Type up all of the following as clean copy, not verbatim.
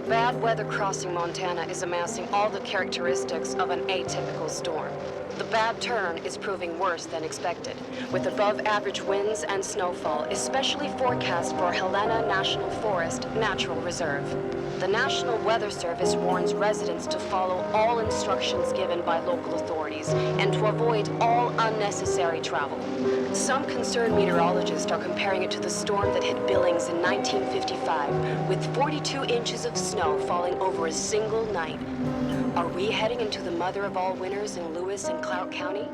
bad weather crossing Montana is amassing all the characteristics of an atypical storm. The bad turn is proving worse than expected, with above-average winds and snowfall, especially forecast for Helena National Forest Natural Reserve. The National Weather Service warns residents to follow all instructions given by local authorities and to avoid all unnecessary travel. Some concerned meteorologists are comparing it to the storm that hit Billings in 1955, with 42 inches of snow falling over a single night. Are we heading into the mother of all winters in Lewis and Clark County?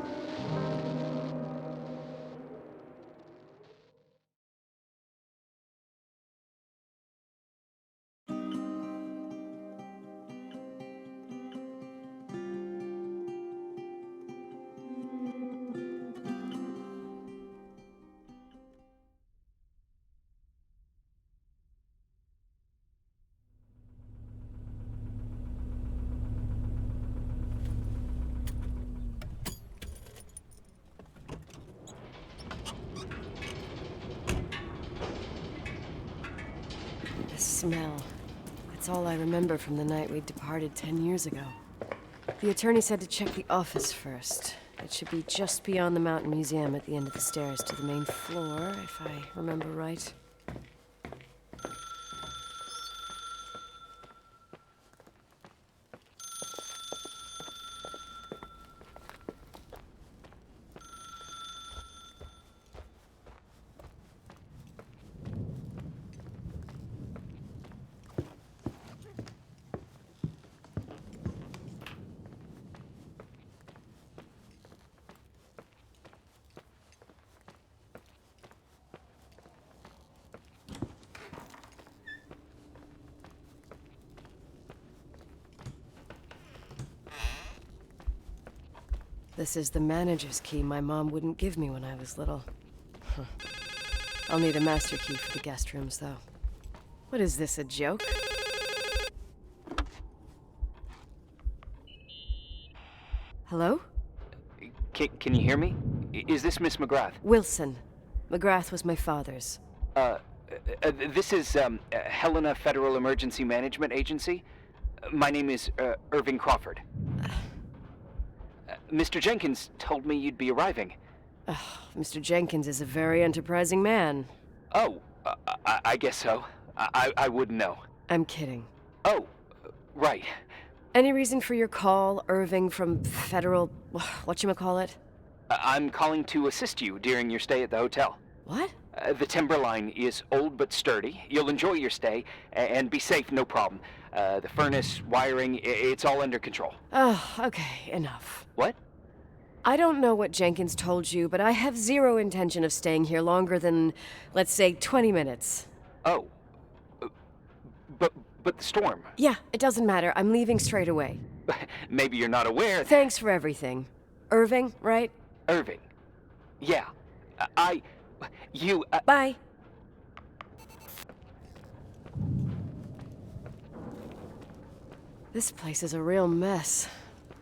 The smell. It's all I remember from the night we departed 10 years ago. The attorney said to check the office first. It should be just beyond the Mountain Museum at the end of the stairs to the main floor, if I remember right. This is the manager's key my mom wouldn't give me when I was little. I'll need a master key for the guest rooms, though. What is this, a joke? Hello? Can you hear me? Is this Miss McGrath? Wilson. McGrath was my father's. This is Helena Federal Emergency Management Agency. My name is Irving Crawford. Mr. Jenkins told me you'd be arriving. Mr. Jenkins is a very enterprising man. Oh, I guess so. I wouldn't know. I'm kidding. Oh, right. Any reason for your call, Irving from Federal... whatchamacallit? I'm calling to assist you during your stay at the hotel. What? The timberline is old but sturdy. You'll enjoy your stay, and be safe, no problem. The furnace, wiring, it's all under control. Oh, okay, enough. What? I don't know what Jenkins told you, but I have zero intention of staying here longer than, let's say, 20 minutes. Oh. But the storm. Yeah, it doesn't matter. I'm leaving straight away. Maybe you're not aware that... Thanks for everything. Irving, right? Irving. Yeah. You... Bye. This place is a real mess.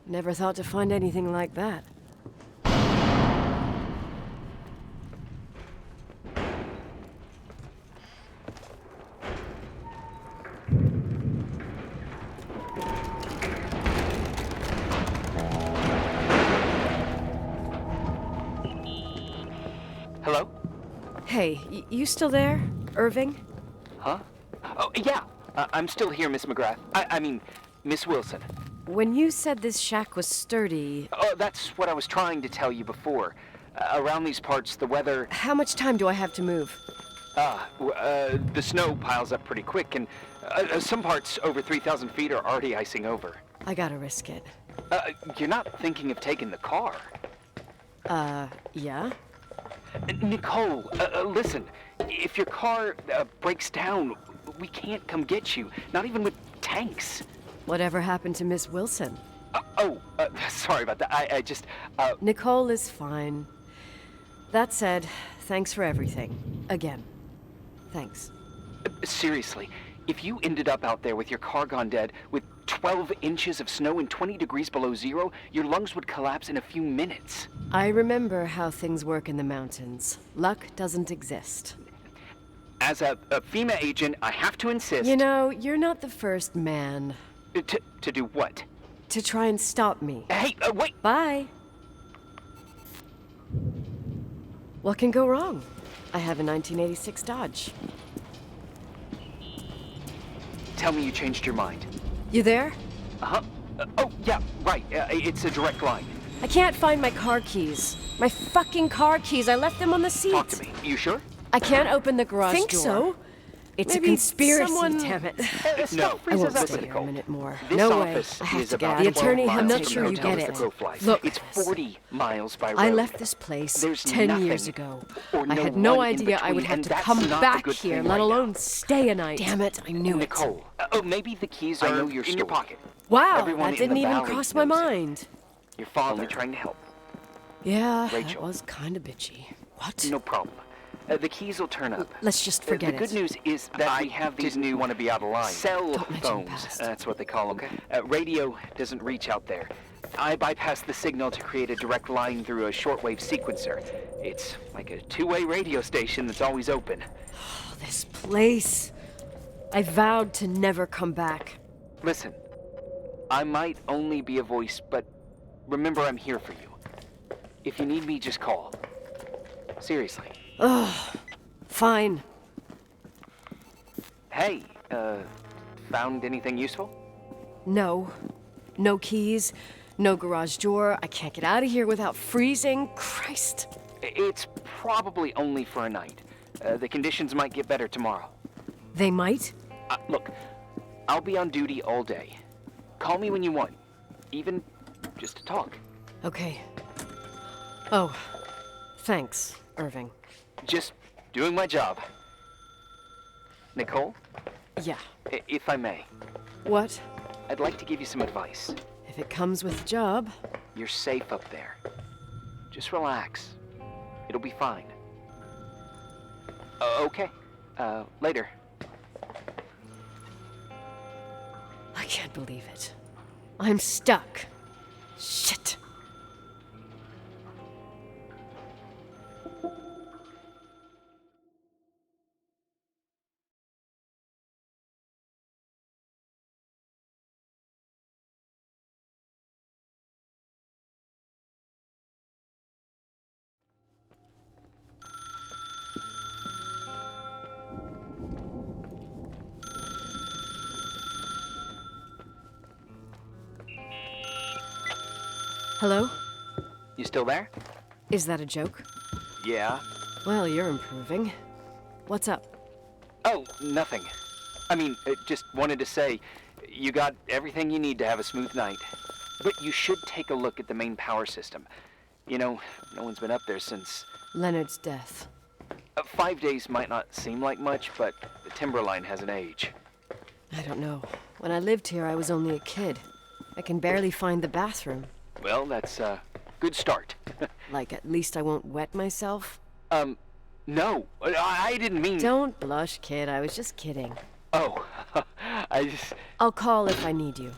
Never thought to find anything like that. Hello? Hey, you still there, Irving? Huh? Oh, yeah. I'm still here, Miss McGrath. I mean, Miss Wilson. When you said this shack was sturdy... Oh, that's what I was trying to tell you before. Around these parts, the weather... How much time do I have to move? The snow piles up pretty quick, and some parts over 3,000 feet are already icing over. I gotta risk it. You're not thinking of taking the car? Yeah? Nicole, listen. If your car breaks down, we can't come get you. Not even with tanks. Whatever happened to Miss Wilson? Sorry about that. I just, Nicole is fine. That said, thanks for everything. Again. Thanks. Seriously, if you ended up out there with your car gone dead, with 12 inches of snow and 20 degrees below zero, your lungs would collapse in a few minutes. I remember how things work in the mountains. Luck doesn't exist. As a FEMA agent, I have to insist... You know, you're not the first man. To do what? To try and stop me. Hey, wait! Bye. What can go wrong? I have a 1986 Dodge. Tell me you changed your mind. You there? Uh-huh. Oh, yeah, right. It's a direct line. I can't find my car keys. My fucking car keys. I left them on the seat. Talk to me. You sure? I can't open the garage door. Think so? It's Maybe a conspiracy, someone... damn it. No, I won't listen, stay here a minute more. This No way. office I have is to get about out. The 12 attorney, I'm miles not from sure the you hotel get as it. the crow flies. Look, It's 40 miles by road. I left this place There's 10 nothing years ago. or I no had no one in idea I would between, have and to that's come not a back good here, thing let right alone now. stay a night. Damn it, I knew Nicole. Oh, maybe the keys are in your pocket. Wow, Everyone that in didn't the even valley cross my knows it. mind. Your father trying to help. Yeah, that Rachel. was kind of bitchy. What? No problem. The keys will turn up. Let's just forget The good it. news is that we have these new want to be out of line. Cell Don't mention phones. past. That's what they call them. Radio doesn't reach out there. I bypass the signal to create a direct line through a shortwave sequencer. It's like a two-way radio station that's always open. Oh, this place. I vowed to never come back. Listen, I might only be a voice, but remember I'm here for you. If you need me, just call. Seriously. Ugh. Fine. Hey, found anything useful? No. No keys. No garage door. I can't get out of here without freezing. Christ. It's probably only for a night. The conditions might get better tomorrow. They might? Look, I'll be on duty all day. Call me when you want. Even just to talk. Okay. Oh. Thanks, Irving. Just doing my job. Nicole, Yeah. if I may, What? I'd like to give you some advice. If it comes with the job. You're safe up there. Just relax. It'll be fine. Okay. Later. I can't believe it. I'm stuck. Shit. Hello? You still there? Is that a joke? Yeah. Well, you're improving. What's up? Oh, nothing. I mean, just wanted to say, you got everything you need to have a smooth night. But you should take a look at the main power system. You know, no one's been up there since... Leonard's death. 5 days might not seem like much, but the timberline has an age. I don't know. When I lived here, I was only a kid. I can barely find the bathroom. Well, that's a good start. Like, at least I won't wet myself? No, I didn't mean... Don't blush, kid. I was just kidding. Oh, I just... I'll call if I need you.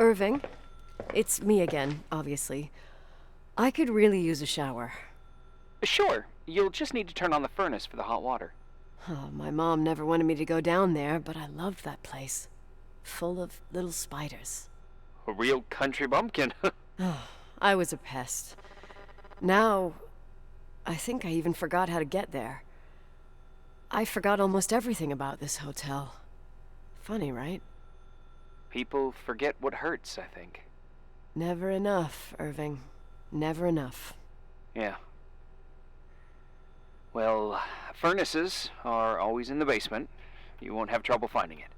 Irving, it's me again, obviously. I could really use a shower. Sure, you'll just need to turn on the furnace for the hot water. Oh, my mom never wanted me to go down there, but I loved that place. Full of little spiders. A real country bumpkin. Oh, I was a pest. Now, I think I even forgot how to get there. I forgot almost everything about this hotel. Funny, right? People forget what hurts, I think. Never enough, Irving. Never enough. Yeah. Well, Furnaces are always in the basement. You won't have trouble finding it.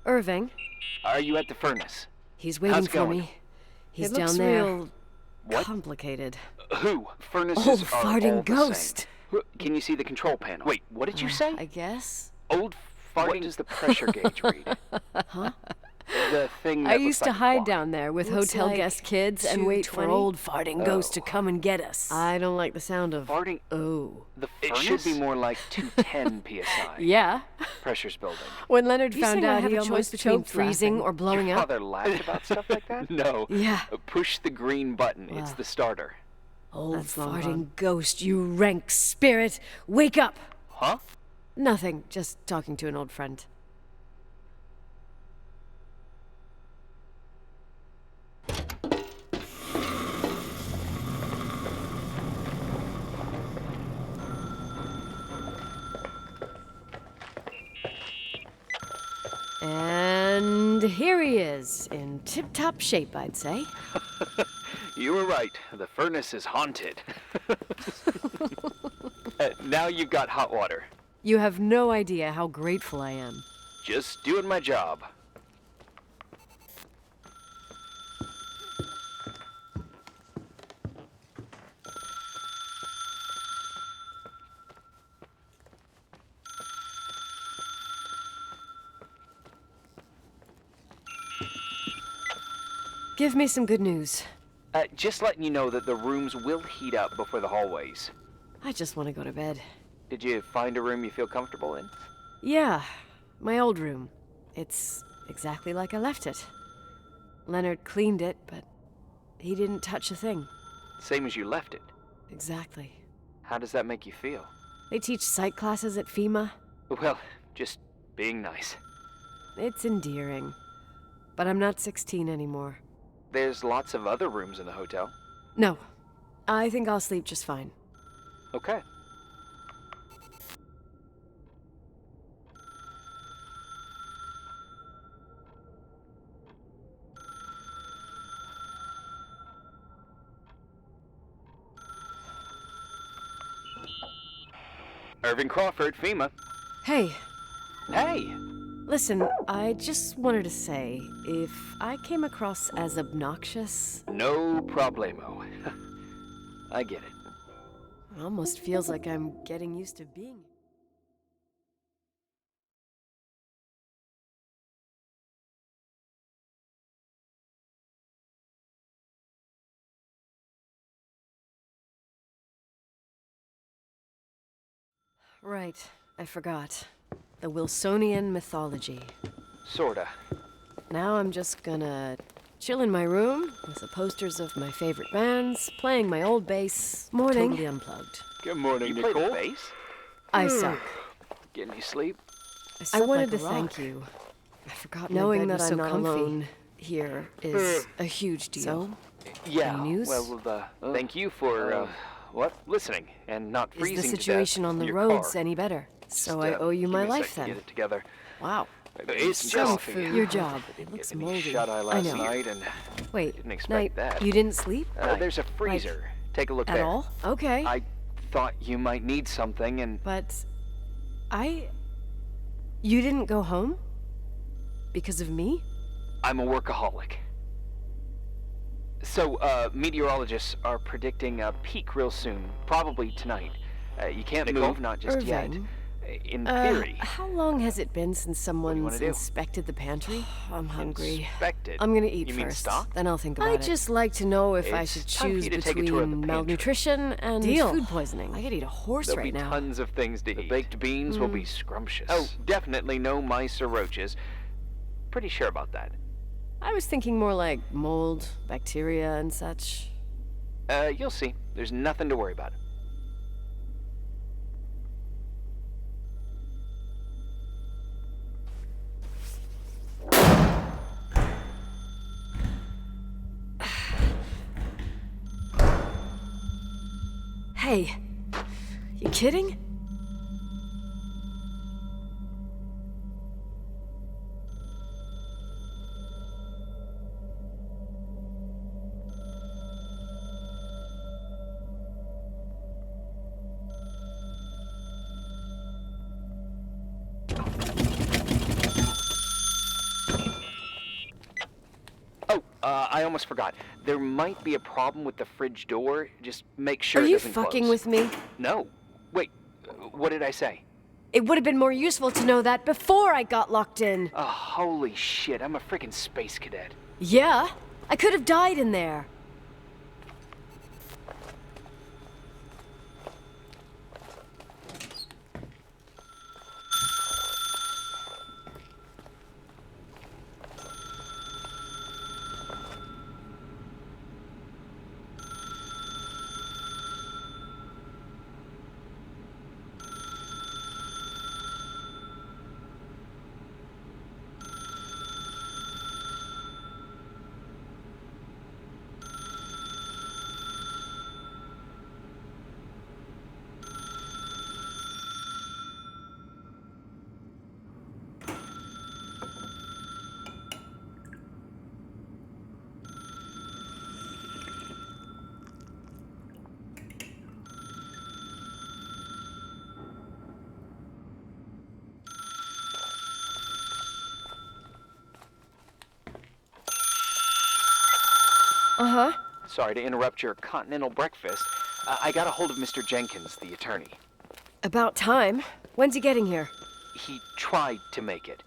Irving, Are you at the furnace? he's waiting How's it for going? me. He's It looks down there. real What? complicated. Who? Furnaces Old are all farting the ghost. same. Can you see the control panel? Wait, what did you say? I guess. Old farting. What does the pressure gauge read? Huh? The thing that I looks used to like a hide clock. down there with Looks hotel like guest kids and wait for 220. old farting ghosts to come and get us. I don't like the sound of Farting. oh. The it should be more like 210 psi. Yeah. Pressure's building. When Leonard You found saying I out have he a choice almost between choked freezing laughing? or blowing Your up. father laughed about stuff like that? No. Yeah. Push the green button. It's Wow. the starter. Old That's long farting gone. ghost, you rank spirit. Wake up! Huh? Nothing, just talking to an old friend. And here he is, in tip-top shape, I'd say. You were right. The furnace is haunted. Now you've got hot water. You have no idea how grateful I am. Just doing my job. Give me some good news. Just letting you know that the rooms will heat up before the hallways. I just want to go to bed. Did you find a room you feel comfortable in? Yeah, my old room. It's exactly like I left it. Leonard cleaned it, but he didn't touch a thing. Same as you left it. Exactly. How does that make you feel? They teach psych classes at FEMA. Well, just being nice. It's endearing. But I'm not 16 anymore. There's lots of other rooms in the hotel. No, I think I'll sleep just fine. Okay. Irving Crawford, FEMA. Hey, Hey! listen, I just wanted to say, if I came across as obnoxious, No problemo. I get it. it almost feels like I'm getting used to being. Right, I forgot. The Wilsonian mythology. Sorta. Now I'm just gonna chill in my room with the posters of my favorite bands, playing my old bass, Morning. totally unplugged. Good morning, you play the bass? I suck. Get any sleep? I slept wanted like to a thank rock. you. I forgot Knowing my bed that was I'm so not comfy. alone here is a huge deal. So, Yeah. Any news? Well, thank you for what? Listening and not Is freezing the to death situation on in the your roads car. any better? Just, So I owe you give my me a life sec to then. Get it together. Wow. It's Some just food. Your job. It looks any moldy. shut-eye I last know. night, and Wait, didn't expect night, that. you didn't sleep? there's a freezer. Take a look At there. all? Okay. I thought you might need something, and But you didn't go home? Because of me? I'm a workaholic. So, meteorologists are predicting a peak real soon, probably tonight. You can't move, not just Irving, yet. In theory. How long has it been since do you someone's wanna do? inspected the pantry? I'm hungry. Inspected. I'm gonna eat You first. mean stock? Then I'll think about it. I'd just like to know if I It's should time for choose you to take a tour of the between pantry. malnutrition and food poisoning. I could eat a horse There'll right be now. tons of things to eat. The baked beans will be scrumptious. Oh, definitely no mice or roaches. Pretty sure about that. I was thinking more like mold, bacteria, and such. You'll see. There's nothing to worry about. Hey, you kidding? Oh, I almost forgot. There might be a problem with the fridge door. Just make sure Are it you doesn't fucking close. with me? No. Wait, what did I say? It would have been more useful to know that before I got locked in. Oh, holy shit, I'm a freaking space cadet. Yeah? I could have died in there. Uh-huh. Sorry to interrupt your continental breakfast. I got a hold of Mr. Jenkins, the attorney. About time. When's he getting here? He tried to make it.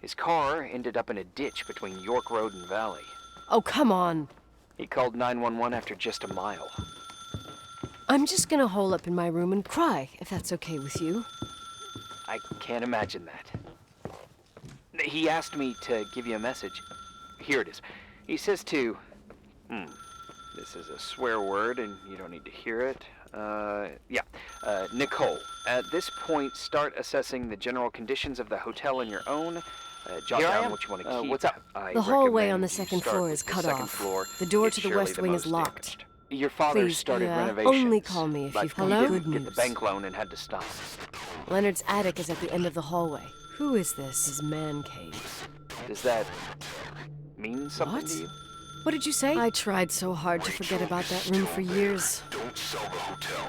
His car ended up in a ditch between York Road and Valley. Oh, come on. He called 911 after just a mile. I'm just gonna hole up in my room and cry, if that's okay with you. I can't imagine that. He asked me to give you a message. Here it is. He says to... This is a swear word, and you don't need to hear it. Nicole, at this point, start assessing the general conditions of the hotel on your own. Jot Here I down am. what you want to keep. What's up? The hallway recommend on the you second start floor with is the cut second off. floor. The door It's to the surely west wing is most locked. damaged. Your father Please, started yeah, renovations. only call me if but you've he got didn't good get the news. bank loan and had to stop. Leonard's attic is at the end of the hallway. Who is this? His man cave. Does that mean something What? to you? What did you say? I tried so hard to forget about that room for years.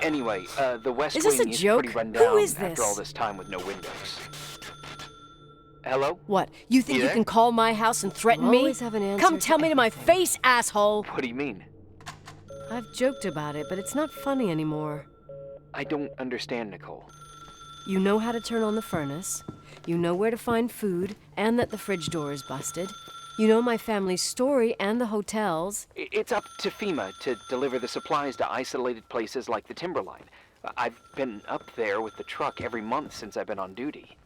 Anyway, the west Is this wing a is joke? pretty run Who down is after this? all this time with no windows. Hello? What? You think You you there? can call my house and threaten You'll me? always have an answer Come to tell me to my everything. face, asshole! What do you mean? I've joked about it, but it's not funny anymore. I don't understand, Nicole. You know how to turn on the furnace. You know where to find food, and that the fridge door is busted. You know my family's story and the hotel's. It's up to FEMA to deliver the supplies to isolated places like the Timberline. I've been up there with the truck every month since I've been on duty.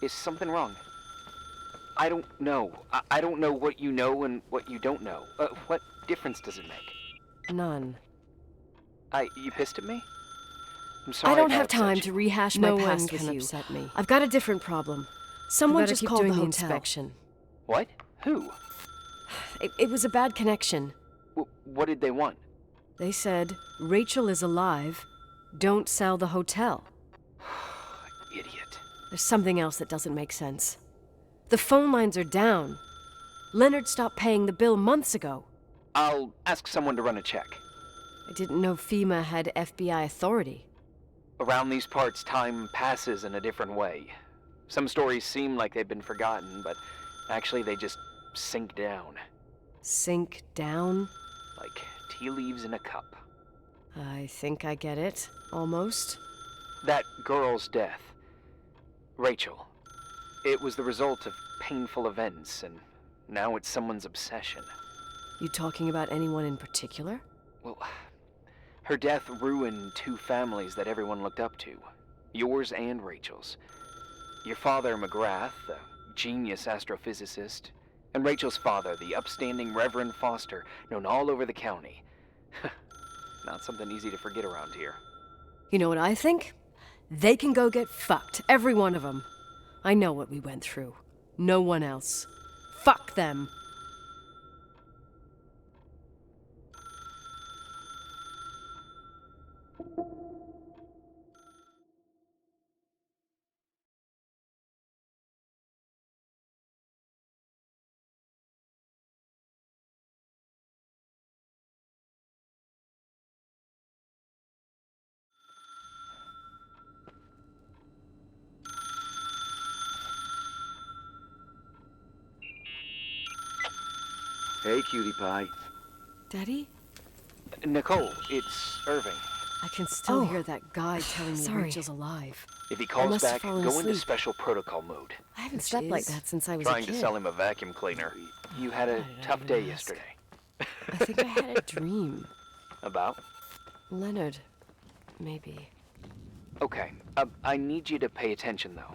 Is something wrong? I don't know. I don't know what you know and what you don't know. What difference does it make? None. You pissed at me? I'm sorry. I don't if have upset time you. to rehash No my one past can with you. upset me. I've got a different problem. Someone better just keep called doing the the hotel. inspection. What? Who? It was a bad connection. What did they want? They said, Rachel is alive. Don't sell the hotel. Idiot. There's something else that doesn't make sense. The phone lines are down. Leonard stopped paying the bill months ago. I'll ask someone to run a check. I didn't know FEMA had FBI authority. Around these parts, time passes in a different way. Some stories seem like they've been forgotten, but actually they just sink down. Sink down? Like tea leaves in a cup. I think I get it. Almost. That girl's death, Rachel, it was the result of painful events, and now it's someone's obsession. You talking about anyone in particular? Well, her death ruined two families that everyone looked up to. Yours and Rachel's. Your father, McGrath, the genius astrophysicist, and Rachel's father, the upstanding Reverend Foster, known all over the county. Not something easy to forget around here. You know what I think? They can go get fucked, every one of them. I know what we went through. No one else. Fuck them. Hey, cutie pie. Daddy? Nicole, it's Irving. I can still Oh. hear that guy telling me Sorry. Rachel's alive. If he I calls must have back, fallen go into asleep. special protocol mode. I haven't Which slept like is that since I was Trying a kid. to sell him a vacuum cleaner. You had a Why did I tough even day ask? yesterday. I think I had a dream. About? Leonard, maybe. Okay, I need you to pay attention though.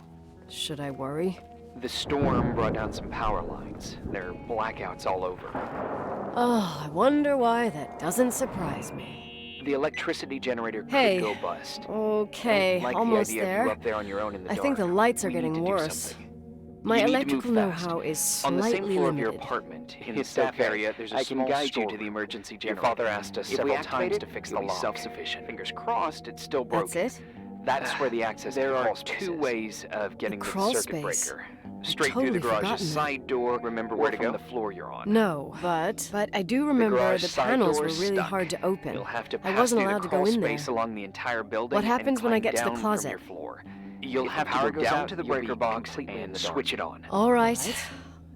Should I worry? The storm brought down some power lines. There are blackouts all over. Oh, I wonder why that doesn't surprise me. The electricity generator Hey. could go bust. Okay, I don't like almost the idea of there. you up there on your own in the I dark. think the lights are We need getting to do worse. something. My You need to move electrical fast. know-how is On the slightly same floor limited. of your apartment, in the It's staff okay. area, there's a I can small guide you store. to the emergency Your generator. father asked us If we several activate times it, to fix you'll the be lock. self-sufficient. Fingers crossed, it's still broken. That's it? That's where the access There to the are crawl space two is. ways of getting to the crawl circuit space. breaker. I'd Straight through totally the garage's forgotten that. side door. Remember Where where to from go? the floor you're on. No, but I do remember garage the side panels door were is really stuck. hard to open. You'll have to I pass wasn't through allowed the to go crawl in there. space along the entire building. What happens and when I climb get to the down closet? From your floor. You'll If have the to power go goes down out, to the you'll breaker be box completely in and the dark. switch it on. All right.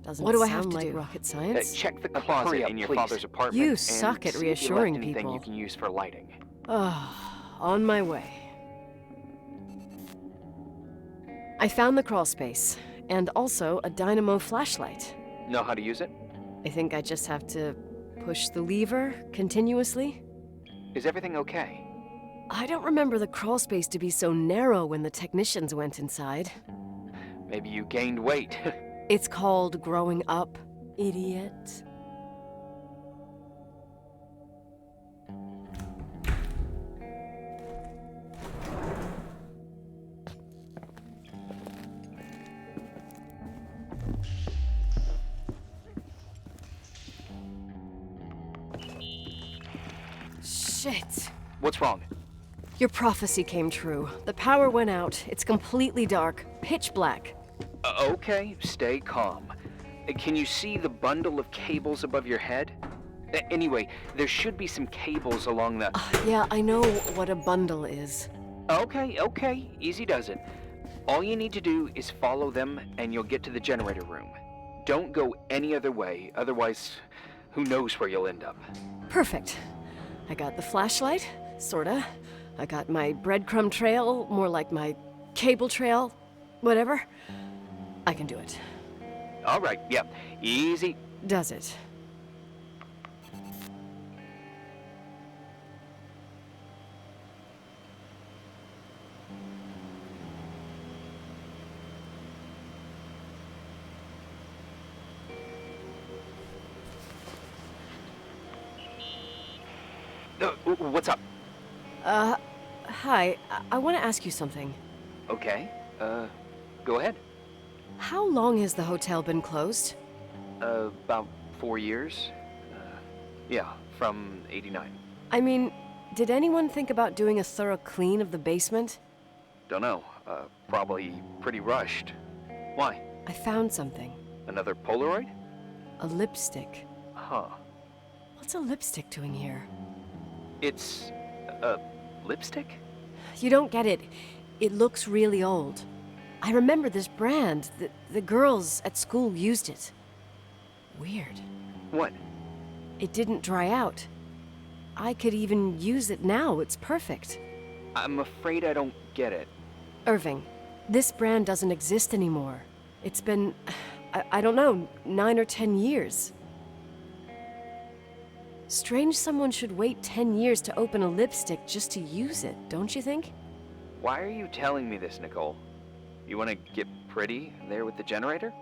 Doesn't What do I have sound to like do? rocket science. Check the Hurry closet up, in your please. father's apartment. You and suck at see if you reassuring left anything people. you can use for lighting. On my way. I found the crawl space, and also a dynamo flashlight. Know how to use it? I think I just have to push the lever continuously. Is everything okay? I don't remember the crawl space to be so narrow when the technicians went inside. Maybe you gained weight. It's called growing up, idiot. Shit. What's wrong? Your prophecy came true. The power went out. It's completely dark, pitch black. Okay, stay calm. Can you see the bundle of cables above your head? Anyway, there should be some cables along the... Yeah, I know what a bundle is. Okay, easy does it. All you need to do is follow them and you'll get to the generator room. Don't go any other way, otherwise, who knows where you'll end up. Perfect. I got the flashlight, sorta. I got my breadcrumb trail, more like my cable trail, whatever. I can do it. All right, yep, easy. Does it? What's up? Hi. I want to ask you something. Okay, go ahead. How long has the hotel been closed? About 4 years. Yeah, from 89. I mean, did anyone think about doing a thorough clean of the basement? Don't know, probably pretty rushed. Why? I found something. Another Polaroid? A lipstick. Huh. What's a lipstick doing here? It's a lipstick? You don't get it. It looks really old. I remember this brand. The girls at school used it. Weird. What? It didn't dry out. I could even use it now. It's perfect. I'm afraid I don't get it. Irving, this brand doesn't exist anymore. It's been, I don't know, 9 or 10 years. Strange someone should wait 10 years to open a lipstick just to use it, don't you think? Why are you telling me this, Nicole? You want to get pretty there with the generator?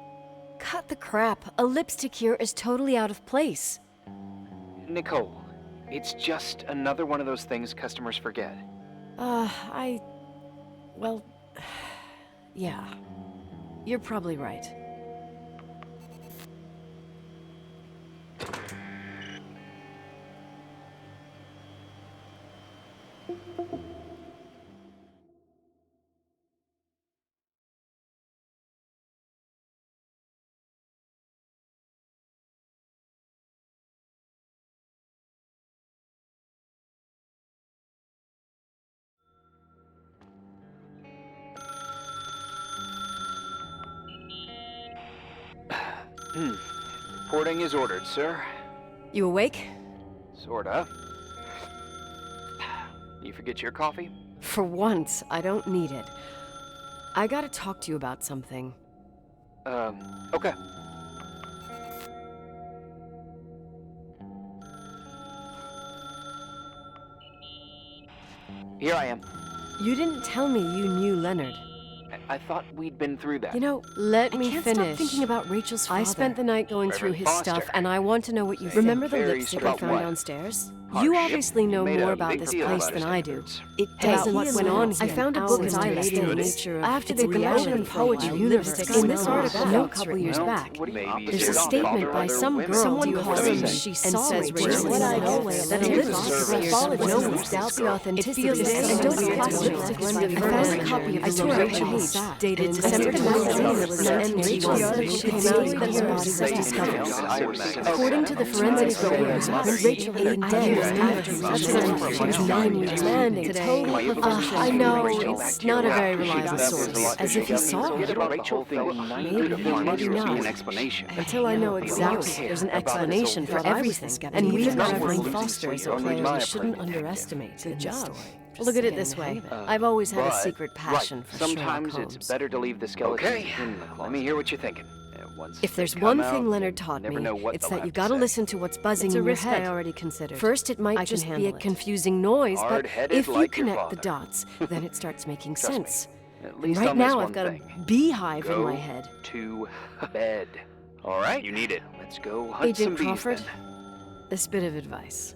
Cut the crap. A lipstick here is totally out of place. Nicole, it's just another one of those things customers forget. Well, yeah. You're probably right. Reporting is ordered, sir. You awake? Sorta. You forget your coffee? For once, I don't need it. I gotta talk to you about something. Okay. Here I am. You didn't tell me you knew Leonard. I thought we'd been through that. You know, let I me can't finish. stop thinking about Rachel's I father. spent the night going through Reverend his stuff, Foster. and I want to know what you Saying remember the very lipstick I about found what? downstairs. Hardship. You obviously know made more a about big this deal place about his than I do. standards. It Hey, doesn't he what's and went on. Lance I spent found a book hours in on Ireland it. the nature of After it's they a collapsed reality in poetry, poetry lipstick universe. In this smell article, awful. a couple years Well, back, what do you mean? there's a Opposite statement of by other some women. girl Someone to a calls friend him she and saw says Rachel Rachel in is the no hallway way that a Leonard lipstick Foster appears followed when no no one one doubts the authenticity It feels of the this. same. I don't It's plastic lipstick lipstick blended blended with I found a orange. copy of I the tore out the original page, sack. dated It's December December 20th, 20th, and Rachel Rachel said said she she came came out out with with her her body body was was discovered. discovered. According to the forensic reports, Rachel ate dead after She was 9 years demanding today. total I know it's not a very reliable source. as if he saw Forget her. about the whole thing. Maybe not. An explanation. Until I know exactly, there's an explanation for everything. And Even even Reverend Reverend Foster Foster is is a a player player you you shouldn't underestimate. Good job. Just Look at it getting this the way. hang of it. I've always had a But- secret passion right. for Sometimes Sherlock it's Holmes. better to leave the skeleton in the closet. Let me hear what you're thinking. Once If there's they come one out, thing Leonard you taught never me, know what it's they'll that you have gotta say. listen to what's buzzing It's a in your risk head. I already considered. First, it might I can just be handle a it. confusing noise, but Hard-headed if you like your connect the father. dots, then it starts making Trust me. sense. At And least right on this now, one I've got thing. a beehive in Go my head. to bed. All right, you need it. Let's go hunt Agent some bees Crawford, then. this bit of advice.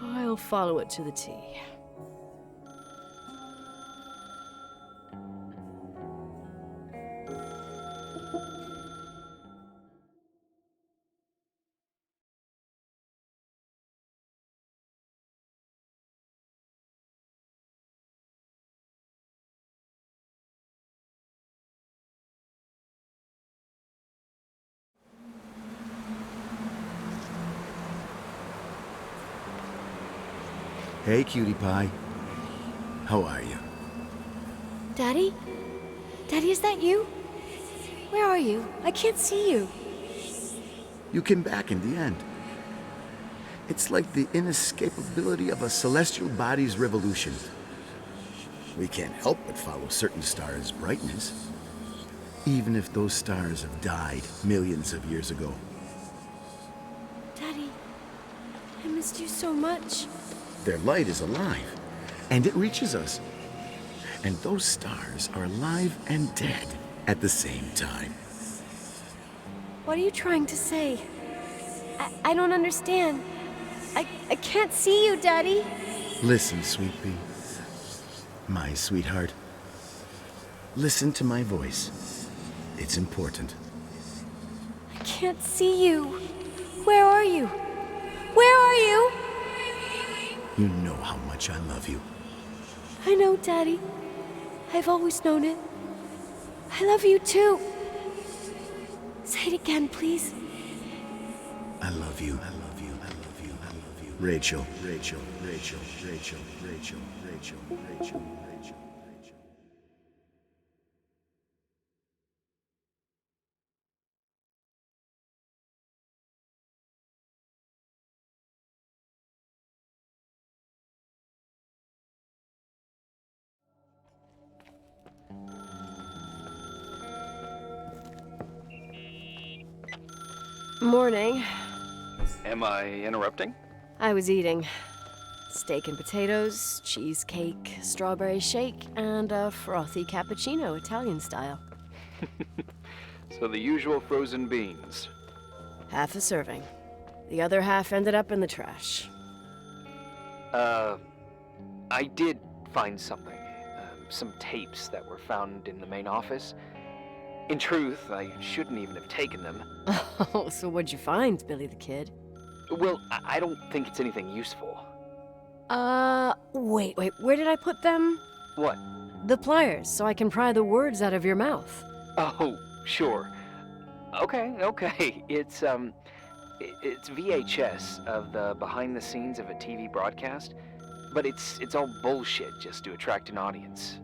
I'll follow it to the T. Hey, cutie pie. How are you? Daddy? Daddy, is that you? Where are you? I can't see you. You came back in the end. It's like the inescapability of a celestial body's revolution. We can't help but follow certain stars' brightness, even if those stars have died millions of years ago. Daddy, I missed you so much. Their light is alive, and it reaches us. And those stars are alive and dead at the same time. What are you trying to say? I don't understand. I can't see you, Daddy. Listen, sweet pea. My sweetheart. Listen to my voice. It's important. I can't see you. Where are you? Where are you? You know how much I love you. I know, Daddy. I've always known it. I love you too. Say it again, please. I love you. I love you. I love you. I love you. Rachel. Rachel. Rachel. Rachel. Rachel. Rachel. Rachel. Rachel. Rachel. Morning. Am I interrupting? I was eating steak and potatoes, cheesecake, strawberry shake, and a frothy cappuccino, Italian style. So the usual frozen beans. Half a serving. The other half ended up in the trash. I did find something. Some tapes that were found in the main office. In truth, I shouldn't even have taken them. Oh, so what'd you find, Billy the Kid? Well, I don't think it's anything useful. Wait, where did I put them? What? The pliers, so I can pry the words out of your mouth. Oh, sure. Okay. It's VHS of the behind the scenes of a TV broadcast, but it's all bullshit just to attract an audience.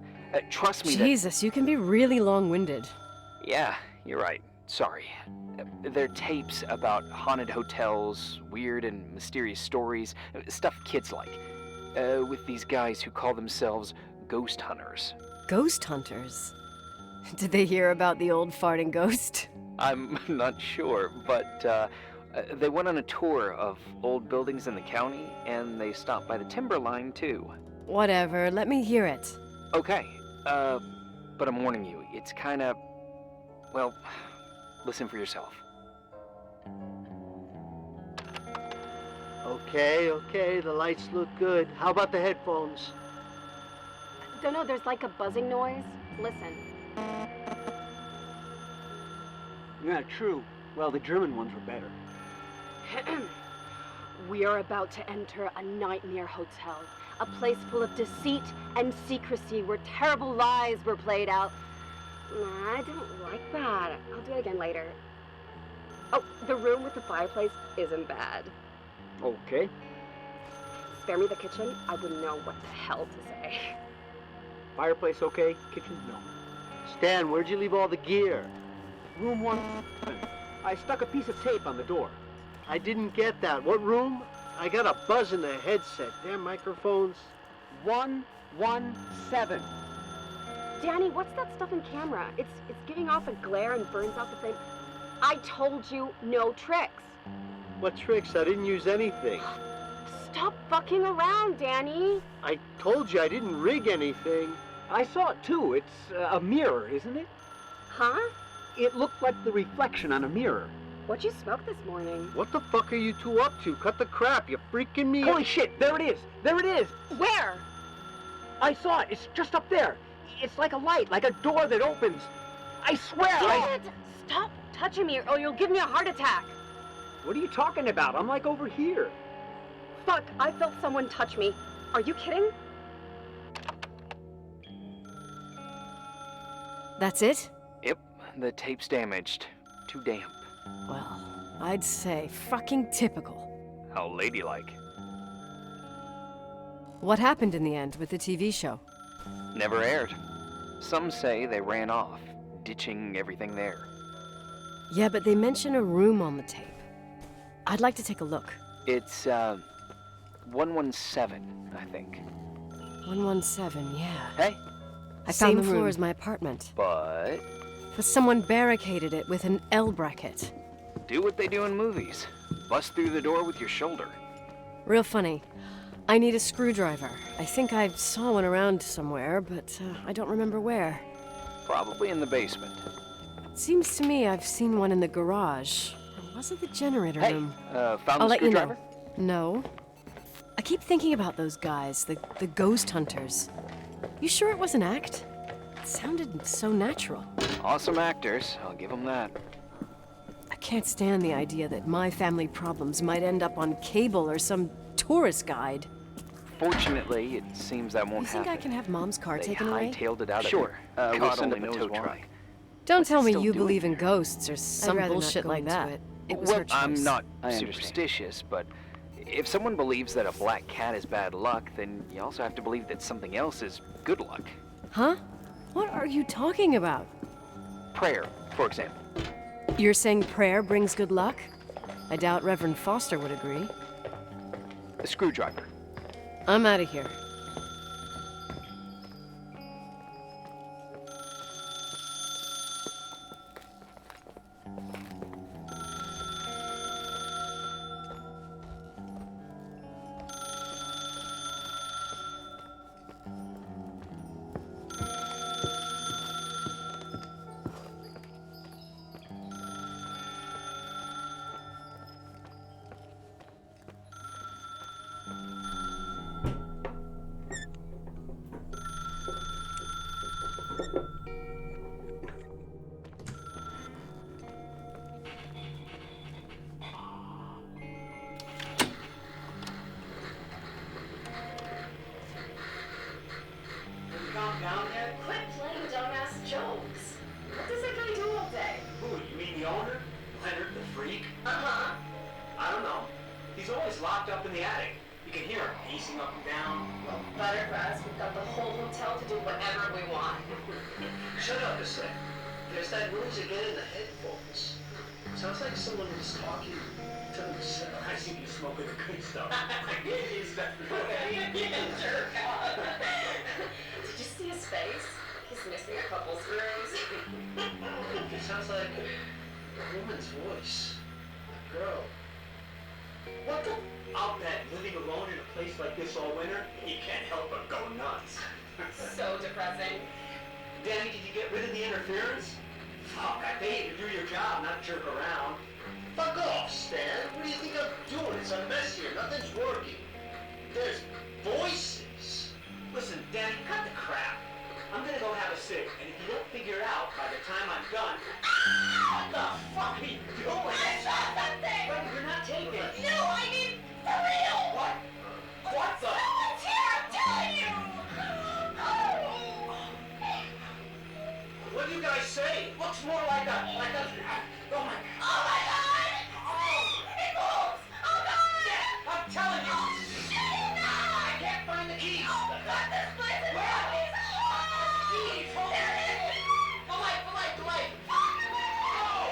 Trust me Jesus, you can be really long-winded. Yeah, you're right. Sorry. They're tapes about haunted hotels, weird and mysterious stories, stuff kids like. With these guys who call themselves ghost hunters. Ghost hunters? Did they hear about the old farting ghost? I'm not sure, but they went on a tour of old buildings in the county, and they stopped by the timberline, too. Whatever, let me hear it. Okay, but I'm warning you, it's kinda... well, listen for yourself. Okay, the lights look good. How about the headphones? Don't know, there's like a buzzing noise. Listen. Yeah, true. Well, the German ones were better. We are about to enter a nightmare hotel. A place full of deceit and secrecy where terrible lies were played out. I don't like that. I'll do it again later. Oh, the room with the fireplace isn't bad. Okay. Spare me the kitchen. I wouldn't know what the hell to say. Fireplace okay? Kitchen? No. Stan, where'd you leave all the gear? Room 1. I stuck a piece of tape on the door. I didn't get that. What room? I got a buzz in the headset. Damn microphones. 117. Danny, what's that stuff in camera? It's giving off a glare and burns out the frame. I told you no tricks. What tricks? I didn't use anything. Stop fucking around, Danny. I told you I didn't rig anything. I saw it too. It's a mirror, isn't it? Huh? It looked like the reflection on a mirror. What'd you smoke this morning? What the fuck are you two up to? Cut the crap. You freaking me. Holy shit, there it is. There it is. Where? I saw it. It's just up there. It's like a light, like a door that opens. I swear. Damn it! Stop touching me or you'll give me a heart attack. What are you talking about? I'm like over here. Fuck, I felt someone touch me. Are you kidding? That's it? Yep, the tape's damaged. Too damp. Well, I'd say fucking typical. How ladylike. What happened in the end with the TV show? Never aired. Some say they ran off, ditching everything there. Yeah, but they mention a room on the tape. I'd like to take a look. It's, 117, I think. 117, yeah. Hey? I found the Same floor room. as my apartment. But But someone barricaded it with an L bracket. do what they do in movies. Bust through the door with your shoulder. Real funny. I need a screwdriver. I think I saw one around somewhere, but I don't remember where. Probably in the basement. Seems to me I've seen one in the garage. Or was it the generator Hey, room? found I'll the let you screwdriver? know. No. I keep thinking about those guys, the ghost hunters. You sure it was an act? It sounded so natural. Awesome actors, I'll give them that. I can't stand the idea that my family problems might end up on cable or some tourist guide. Fortunately, it seems that won't You think happen. I can have Mom's car They taken away? hightailed it out of Sure. there. We'll God send only up a knows tow truck. why. Don't tell me still you doing believe in here? ghosts or some rather not bullshit go like into that. it. It was Well, her choice. I'm not I understand. superstitious, but if someone believes that a black cat is bad luck, then you also have to believe that something else is good luck. Huh? What are you talking about? Prayer, for example. You're saying prayer brings good luck? I doubt Reverend Foster would agree. A screwdriver. I'm out of here. Calm down yet? Quit playing dumbass jokes. What does that guy do all day? Who, you mean the owner? Leonard the freak? Uh-huh. I don't know. He's always locked up in the attic. You can hear him pacing up and down. Well, better for us. We've got the whole hotel to do whatever we want. Shut up a sec. There's that noise again in the headphones. Sounds like someone was talking to themselves. I see you smoking the good stuff. Is that right? Yeah, sure. Did you see his face? He's missing a couple screws. It sounds like a woman's voice. A girl. What the? I'll bet living alone in a place like this all winter, you can't help but go nuts. So depressing. Danny, did you get rid of the interference? Fuck, I pay you to do your job, not jerk around. Fuck off, Stan. What do you think I'm doing? It's a mess here. Nothing's working. There's voices. Listen, Danny, cut the crap. I'm gonna go have a cig, and if you don't figure it out by the time I'm done... What the fuck are you doing? I saw something! Wait, you're not taking it. No, I mean, for real! What? What the? Someone's here, I'm telling you! What do you guys say? Looks more like a... Oh my... Oh my god! It moves! Oh god! I'm telling you! Shit! I can't find the keys! Oh god, this place is Where? broken! Keys! Hold There it is! The light! The light! The light! Fuck!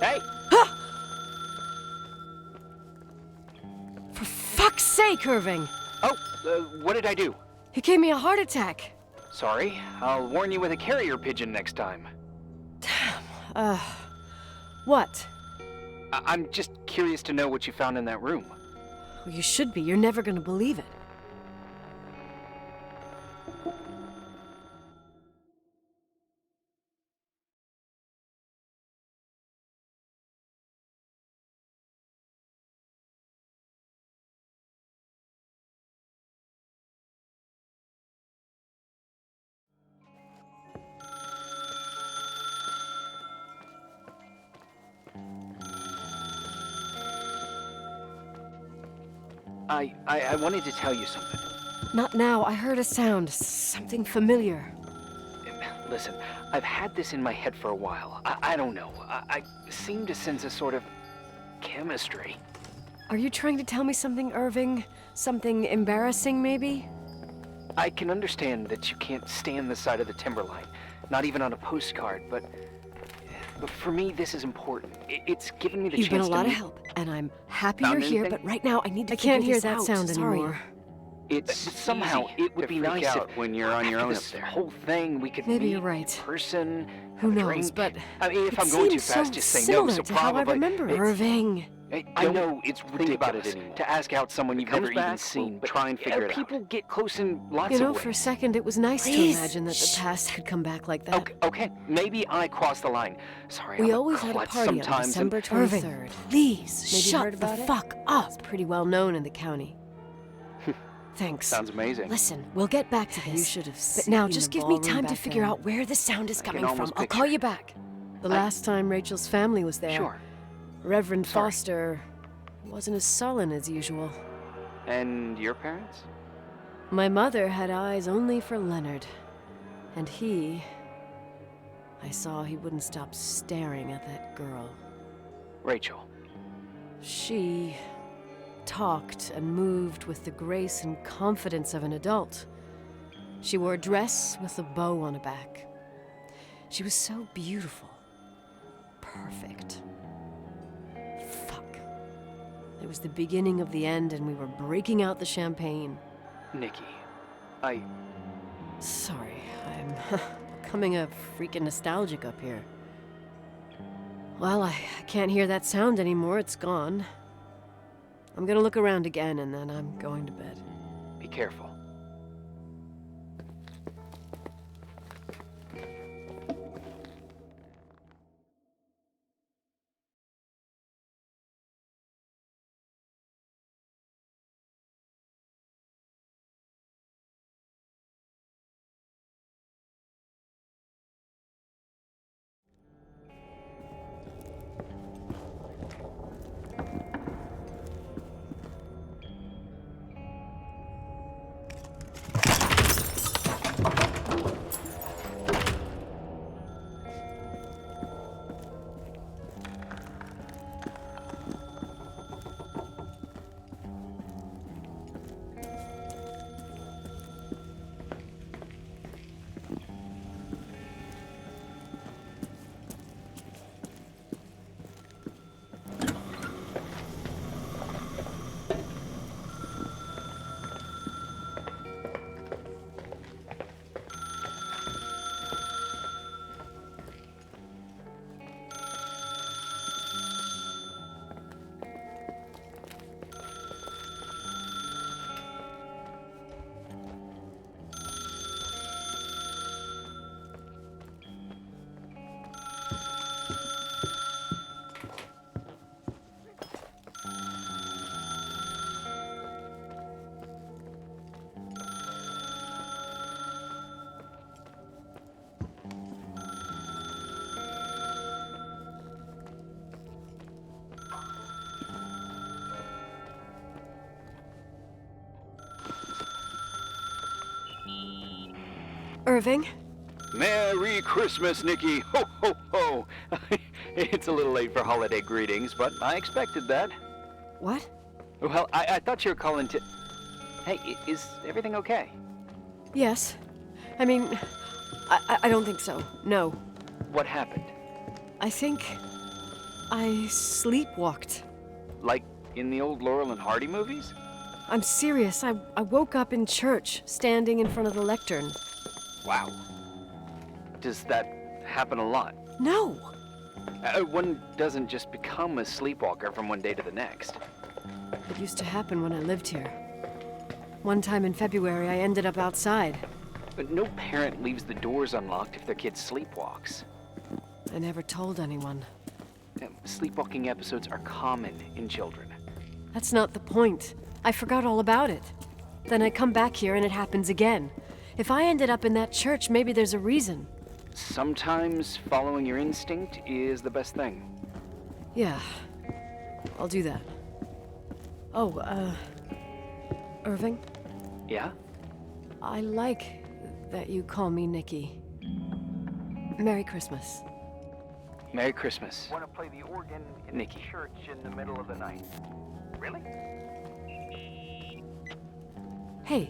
Hey! For fuck's sake, Irving! Oh, what did I do? He gave me a heart attack. Sorry. I'll warn you with a carrier pigeon next time. What? I'm just curious to know what you found in that room. Well, you should be. You're never gonna believe it. I wanted to tell you something. Not now. I heard a sound. Something familiar. Listen, I've had this in my head for a while. I don't know. I seem to sense a sort of chemistry. Are you trying to tell me something, Irving? Something embarrassing, maybe? I can understand that you can't stand the side of the timberline, not even on a postcard, but for me, this is important. It's given me the You've chance been a lot to of meet... help, and I'm happy Found you're here, anything? but right now I need to I can't figure hear this that out. sound Sorry. anymore. It's somehow easy it would to be freak nice out if when you're on your after own this up there. whole thing we could Maybe meet you're right. in person. Who have a knows, drink. but I mean, if it I'm going too seems fast, so just say no. similar So to how I probably remember it. Irving. I know it's Think ridiculous about it anymore. to ask out someone you've comes never even back, seen, we'll but try and figure it out. people get close in lots You know, of ways. for a second, it was nice Please. to imagine that the past could come back like that. Okay, maybe I crossed the line. Sorry, We I'm always a had a klutz party on sometimes. December and- 23rd. Irving, Please, maybe you shut heard about the it? fuck up. It's pretty well known in the county. Thanks. Sounds amazing. Listen, we'll get back to this. You should have But seen now, the just give me ballroom time to back figure then. out where the sound is I can coming from. almost I'll call picture you back. The last time Rachel's family was there, Sure. Reverend Sorry. Foster wasn't as sullen as usual. And your parents? My mother had eyes only for Leonard. And I saw he wouldn't stop staring at that girl. Rachel. She talked and moved with the grace and confidence of an adult. She wore a dress with a bow on her back. She was so beautiful. Perfect. Fuck. It was the beginning of the end, and we were breaking out the champagne. Nikki. Sorry, I'm becoming a freaking nostalgic up here. Well, I can't hear that sound anymore. It's gone. I'm gonna look around again, and then I'm going to bed. Be careful. Irving. Merry Christmas, Nikki! Ho, ho, ho! It's a little late for holiday greetings, but I expected that. What? Well, I thought you were calling to... Hey, is everything okay? Yes. I mean, I don't think so. No. What happened? I think I sleepwalked. Like in the old Laurel and Hardy movies? I'm serious. I woke up in church, standing in front of the lectern. Wow. Does that happen a lot? No! One doesn't just become a sleepwalker from one day to the next. It used to happen when I lived here. One time in February, I ended up outside. But no parent leaves the doors unlocked if their kid sleepwalks. I never told anyone. Sleepwalking episodes are common in children. That's not the point. I forgot all about it. Then I come back here and it happens again. If I ended up in that church, maybe there's a reason. Sometimes following your instinct is the best thing. Yeah, I'll do that. Oh, Irving? Yeah? I like that you call me Nikki. Merry Christmas. Merry Christmas. Want to play the organ in Nikki. the church in the middle of the night? Really? Hey,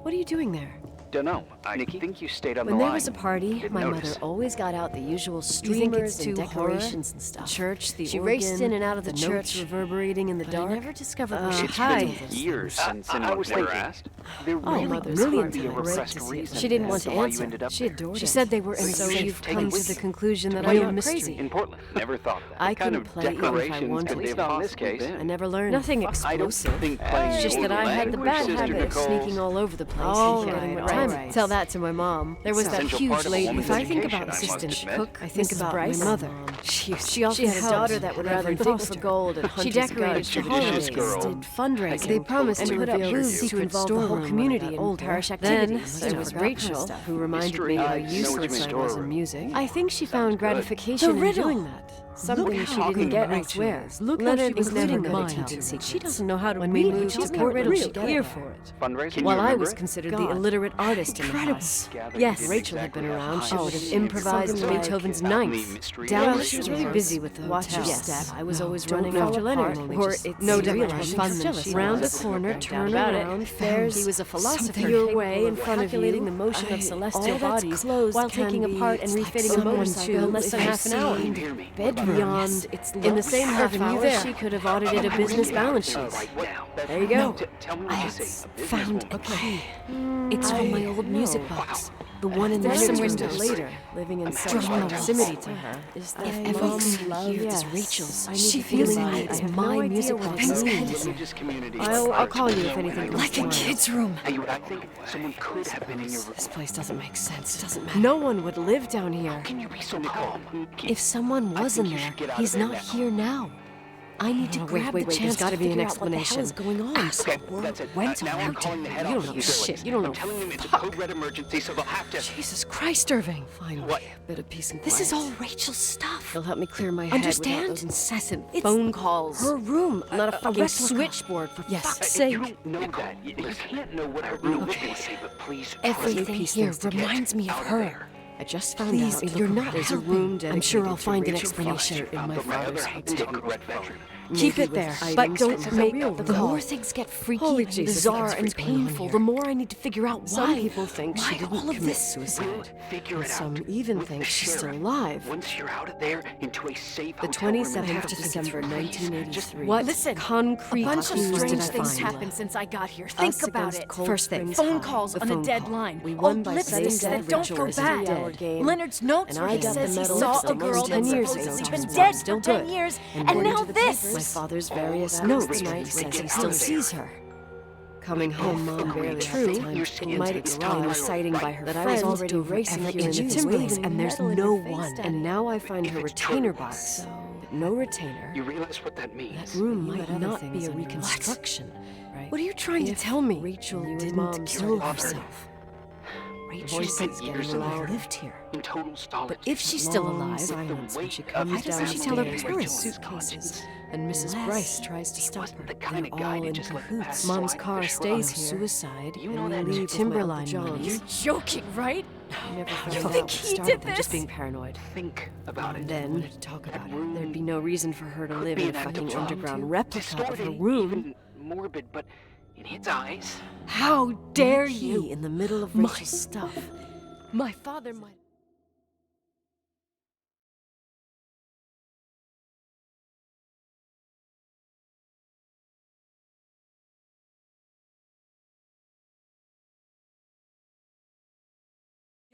what are you doing there? Dunno. I think you stayed on When the there line. was a party, Didn't my notice. mother always got out the usual You streamers think it's and too decorations horror? and stuff. The church, the she organ, raced in and out of the the church, notes, reverberating in the but dark. I never discovered what she It's hi. been years since I anyone was ever thinking. asked. There Oh, really Mother's couldn't heart be a to break repressed to see it. reason She didn't as want to to why you answer. ended up She there. adored She said they were So so you've you've taken come it to with the you. conclusion that Well, I'm you're crazy. In Portland. Never thought of that. I What kind couldn't of play even if I decorations wanted could they to. have possibly been? I never learned. Nothing I don't explosive. think playing It's just the that I had the language, bad Sister habit of Nicole. sneaking all over the place All and forgetting right, what all time. right. Tell that to my mom. There was that Essential huge part of a lady. woman's If I think education, about I must assistant admit. cook, I think Mrs. about Bryce? my mother. She She also had a daughter that would rather dig for gold and hunt She decorated for the holidays, judicious girl. did fundraising. They promised totally to put up picture booths you. to involve the whole community in parish activities. Then there was Rachel, who reminded me how I know what you useless I mean. was in music. I think she found good. gratification The in riddle. doing that. Something Look she how didn't get Rachel elsewhere. is. Look how Leonard she was was never reading good at minds. telling secrets. She doesn't know how to When read. we When moved she to took riddle, Portland, she got here here for it. Fundraising? While you I remember was it? considered the God. illiterate artist in the Incredible. house. Gather Yes, didn't Rachel had exactly been have around. high She would have standards. improvised Something like, Beethoven's the Ninth. mystery Down, of she was Rachel really was- busy with the Watch your hotels. step. I was always Don't running fall after Leonard. apart. Or Just no realize doubt she's fun jealous. she round a That's corner, no turn doubt about around, it. there's He was a philosopher your capable way in of front of calculating you. the motion of celestial all that's bodies closed while can taking be- apart and it's like refitting a someone motorcycle to in less than half an hour. Can you hear me? Bedroom. Beyond Yes. its In the same half Avenue hour, there. she could have audited a business balance sheet. Right now. There you go. Tell me I what you say. A found businesswoman. a key. It's from my old music box. The one in the There's some windows. windows later, living in some having proximity trouble. to her. Is that If mom's everything love? here is Yes. Rachel's, I need she to feels feel like it. it's I have my no idea music what box. it It's means. Religious community. I'll call you if anything comes Like to a mind. kid's room. Hey, I think someone could have been in your room. This place doesn't make sense. It doesn't matter. No one would live down here. Can you be so calm? If someone was in you there, should get out he's of there not now. here now. I need to grab the chance There's gotta to be an figure out what the hell explanation. is going on. Okay, that's it. When to now I'm how calling the to- head you don't office know of utilities. shit. You don't know I'm telling them it's a fuck. code red emergency, so they'll have to. Jesus Christ, Irving. Finally, What? a bit of peace and This is quiet. all Rachel's stuff. It'll help me clear my head without Understand? those incessant It's phone calls. her room, not a fucking replica. switchboard, for Yes. fuck's You sake. don't know that. You can't know what her room is going to say, but please. Everything piece here things together. reminds me of Out of her. there. I just found Please, out you're not there's a helping. room I'm dedicated sure I'll to find an Rachel explanation. in my But my father's other hotel. take a red phone. Keep Maybe it with there, items but from don't make real the call. more things get freaky, Holy and Jesus, bizarre, that's and what's going on painful, here. the more I need to figure out why. Some people think why she didn't all of commit this? suicide. Figure And it some out. even with think the she's still sheriff. alive. Once you're out of there, into a safe The hotel room in 27th of town. December, 1983. What Listen, concrete A bunch of clues did strange I things find? happened since I got here. Us Think about against it. Cold First thing, Springs phone High. calls The on a phone dead call. line. We won by lip setting syncs dead that don't Rachel go as a back. 3-hour game. Leonard's notes And where I he got the says he medal saw for a girl 10 that's years supposedly ago. been It's dead still for 10 good. years, And and according now to the this. papers, my father's various That notes Rachel tonight says he out still of there. sees her. Coming home, Mom barely True. had time Your to skin's might it's at garage, time citing by her that I was friends already over racing every here in inch the of Timberlands, Timberlands, and there's metal in no your face, one. Daddy. And now I find If her it's retainer true, box, but no retainer. You realize what that means? That room You might had other not be things a on your mind. reconstruction. Right? What are you trying to If tell me? Rachel You and didn't Mom kill started herself. Rachel's Voices getting years in loud. there. Lived here. In total stolage. But if she's still Long alive, silence when she Why comes doesn't she tell her downstairs parents? with suitcases, and Mrs. Bryce tries to stop her. wasn't the kind They're of guy all to in just let cahoots. pass Mom's by car with a stays shrug. here. Suicide. You and know we that leave music Timberline with my Uncle money. John's. You're joking, right? I never found You out think what he started did them just this? being paranoid. Think about And it. then, to talk about it, room there'd be no reason for her to Could live be in a an act of fucking charm, underground too. replica of her Distorted, room. even morbid, but in his eyes, How dare Key you? in the middle of My- Rachel's stuff. My father might.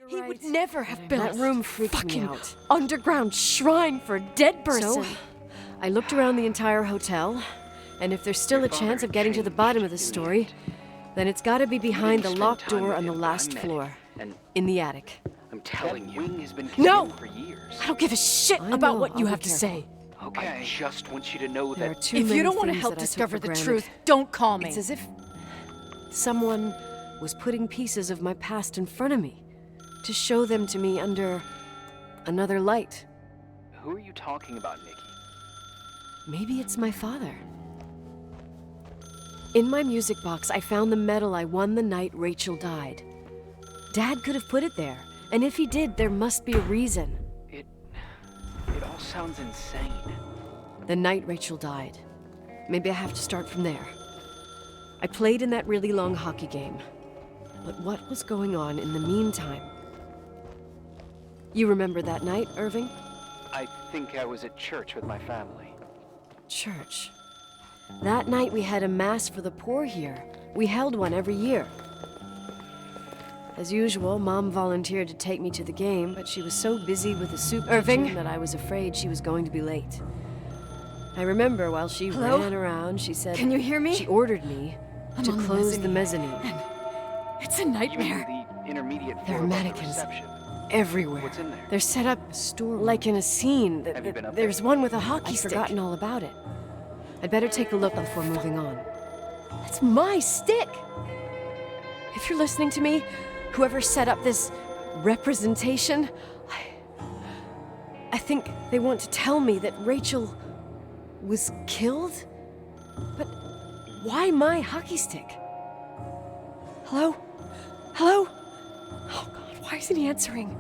He would never have built That room freaked me fucking out. underground shrine for a dead person. So, I looked around the entire hotel, and if there's still Your a chance father of getting to the changed bottom of the in the story, end. then it's gotta be You behind the didn't spend locked time door with on the him, but I last met floor, him, and in the attic. I'm telling you, wing has been No! condemned for years. I don't give a shit I about know, what you I'll have be to careful. say. Okay. I just want you to know There are that too If many you don't want to things help that I took discover for the granted. truth, don't call me. It's as if someone was putting pieces of my past in front of me to show them to me under another light. Who are you talking about, Nikki? Maybe it's my father. In my music box, I found the medal I won the night Rachel died. Dad could have put it there, and if he did, there must be a reason. It all sounds insane. The night Rachel died. Maybe I have to start from there. I played in that really long hockey game. But what was going on in the meantime? You remember that night, Irving? I think I was at church with my family. Church. That night we had a mass for the poor here. We held one every year. As usual, Mom volunteered to take me to the game, but she was so busy with the soup kitchen that I was afraid she was going to be late. I remember while she Hello? ran around, she said... Can you hear me? She ordered me I'm to on the close the mezzanine. mezzanine. It's a You mean nightmare. the intermediate There floor are above the mannequins reception? everywhere. What's in there? They're set up like in a scene. Have you been up There's there? one with a hockey I've stick. forgotten all about it. I'd better take a look before moving on. That's my stick. If you're listening to me, whoever set up this representation, I think they want to tell me that Rachel was killed? But why my hockey stick? Hello? Hello? Oh God, why isn't he answering?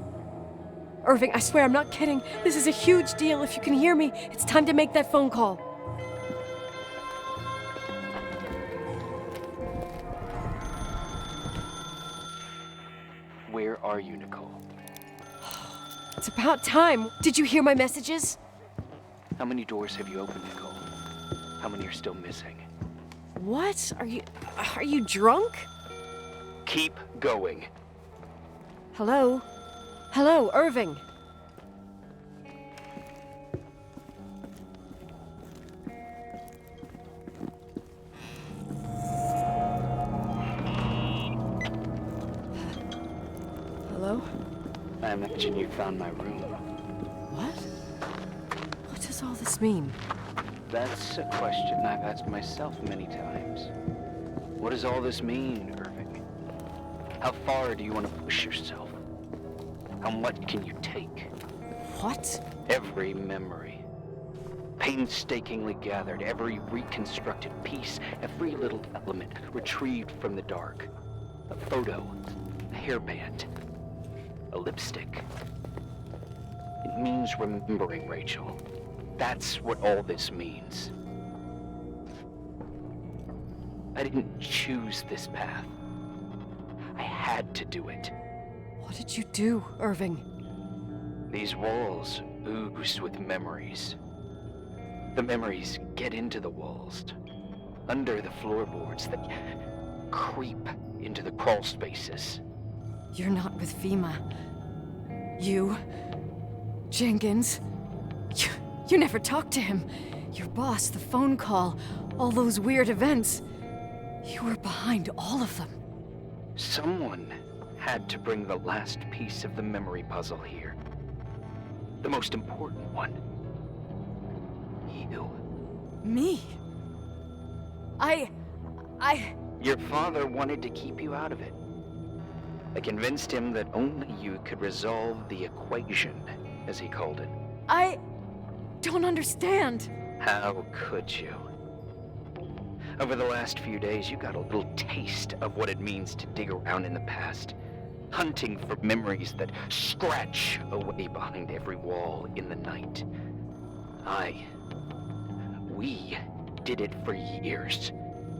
Irving, I swear I'm not kidding. This is a huge deal. If you can hear me, it's time to make that phone call. Where are you, Nicole? It's about time. Did you hear my messages? How many doors have you opened, Nicole? How many are still missing? What? Are you drunk? Keep going. Hello? Hello, Irving. Hello? I imagine you found my room. What? What does all this mean? That's a question I've asked myself many times. What does all this mean, Irving? How far do you want to push yourself? How much can you take? What? Every memory. Painstakingly gathered, every reconstructed piece, every little element retrieved from the dark. A photo, a hairband, a lipstick. It means remembering, Rachel. That's what all this means. I didn't choose this path. I had to do it. What did you do, Irving? These walls ooze with memories. The memories get into the walls, under the floorboards, that creep into the crawl spaces. You're not with FEMA. You, Jenkins, you never talked to him. Your boss, the phone call, all those weird events. You were behind all of them. Someone had to bring the last piece of the memory puzzle here. The most important one. You. Me? Your father wanted to keep you out of it. I convinced him that only you could resolve the equation, as he called it. I don't understand. How could you? Over the last few days, you got a little taste of what it means to dig around in the past. hunting for memories that scratch away behind every wall in the night. We did it for years,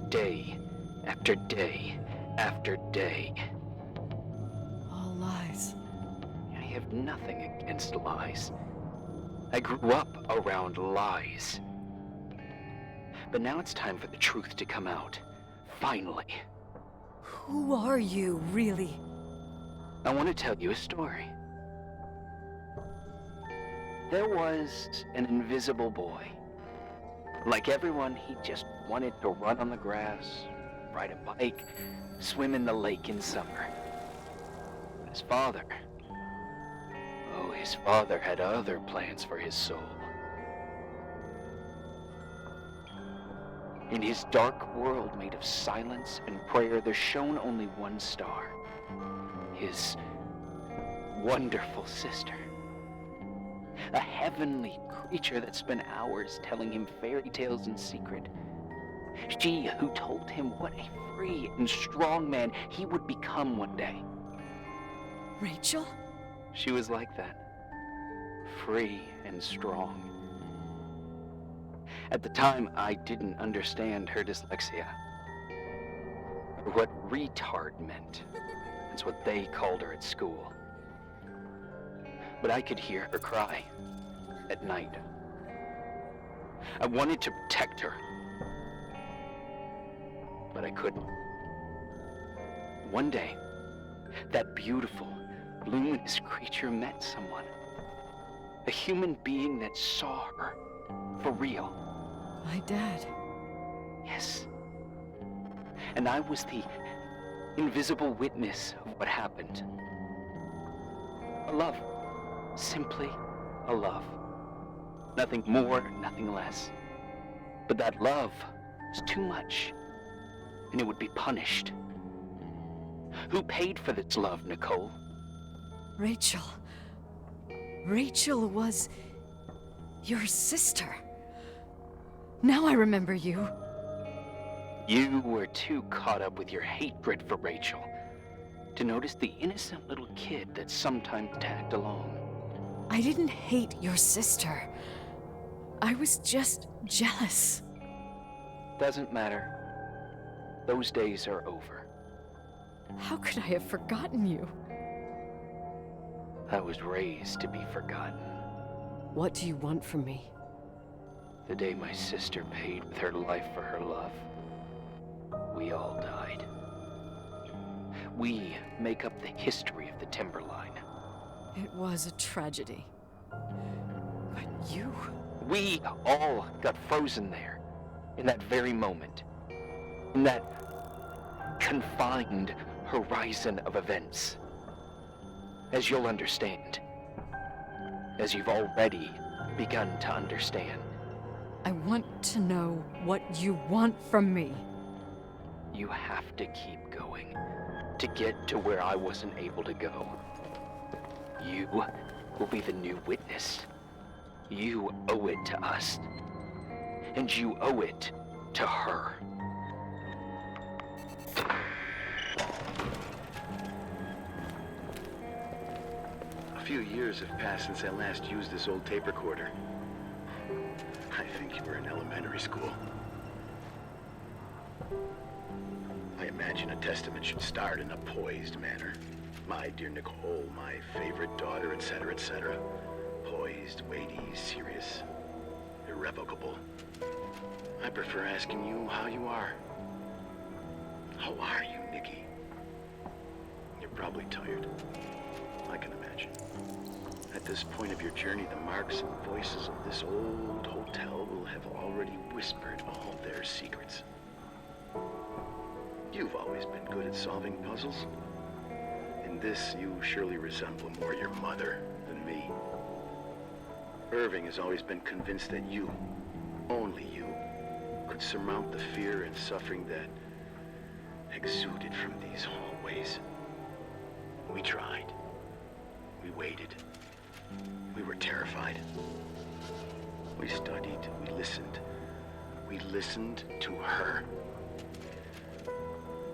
day after day after day. All lies. I have nothing against lies. I grew up around lies. But now it's time for the truth to come out. Finally. Who are you, really? I want to tell you a story. There was an invisible boy. Like everyone, he just wanted to run on the grass, ride a bike, swim in the lake in summer. But his father had other plans for his soul. In his dark world made of silence and prayer, there shone only one star. His wonderful sister. A heavenly creature that spent hours telling him fairy tales in secret. She who told him what a free and strong man he would become one day. Rachel? She was like that. Free and strong. At the time, I didn't understand her dyslexia. Or what retard meant. That's what they called her at school. But I could hear her cry at night. I wanted to protect her, but I couldn't. One day, that beautiful, luminous creature met someone. A human being that saw her for real. My dad. Yes. And I was the invisible witness of what happened. A love. Simply a love. Nothing more, nothing less. But that love was too much, and it would be punished. Who paid for this love, Nicole? Rachel. Rachel was your sister. Now I remember you. You were too caught up with your hatred for Rachel to notice the innocent little kid that sometimes tagged along. I didn't hate your sister. I was just jealous. Doesn't matter. Those days are over. How could I have forgotten you? I was raised to be forgotten. What do you want from me? The day my sister paid with her life for her love, we all died. We make up the history of the Timberline. It was a tragedy. But you... We all got frozen there, in that very moment. In that confined horizon of events. As you'll understand. As you've already begun to understand. I want to know what you want from me. You have to keep going to get to where I wasn't able to go. You will be the new witness. You owe it to us. And you owe it to her. A few years have passed since I last used this old tape recorder. I think you were in elementary school. I imagine a testament should start in a poised manner. My dear Nicole, my favorite daughter, etc., etc. Poised, weighty, serious, irrevocable. I prefer asking you how you are. How are you, Nikki? You're probably tired. I can imagine. At this point of your journey, the marks and voices of this old hotel will have already whispered all their secrets. You've always been good at solving puzzles. In this, you surely resemble more your mother than me. Irving has always been convinced that you, only you, could surmount the fear and suffering that exuded from these hallways. We tried. We waited. We were terrified. We studied. We listened. We listened to her.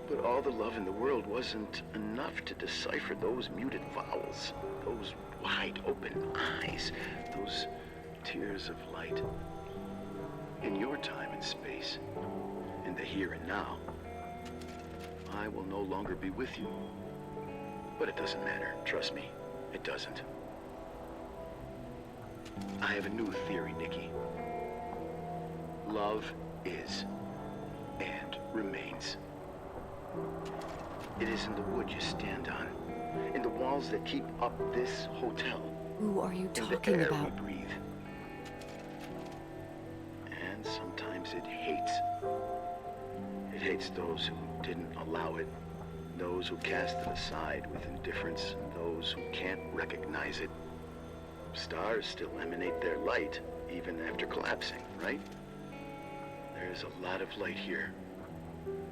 But all the love in the world wasn't enough to decipher those muted vowels, those wide open eyes, those tears of light. In your time and space, in the here and now, I will no longer be with you. But it doesn't matter, trust me, it doesn't. I have a new theory, Nikki. Love is and remains. It is in the wood you stand on, in the walls that keep up this hotel, Who are you in the talking air about? we breathe. And sometimes it hates. It hates those who didn't allow it, those who cast it aside with indifference, and those who can't recognize it. Stars still emanate their light, even after collapsing, right? There is a lot of light here.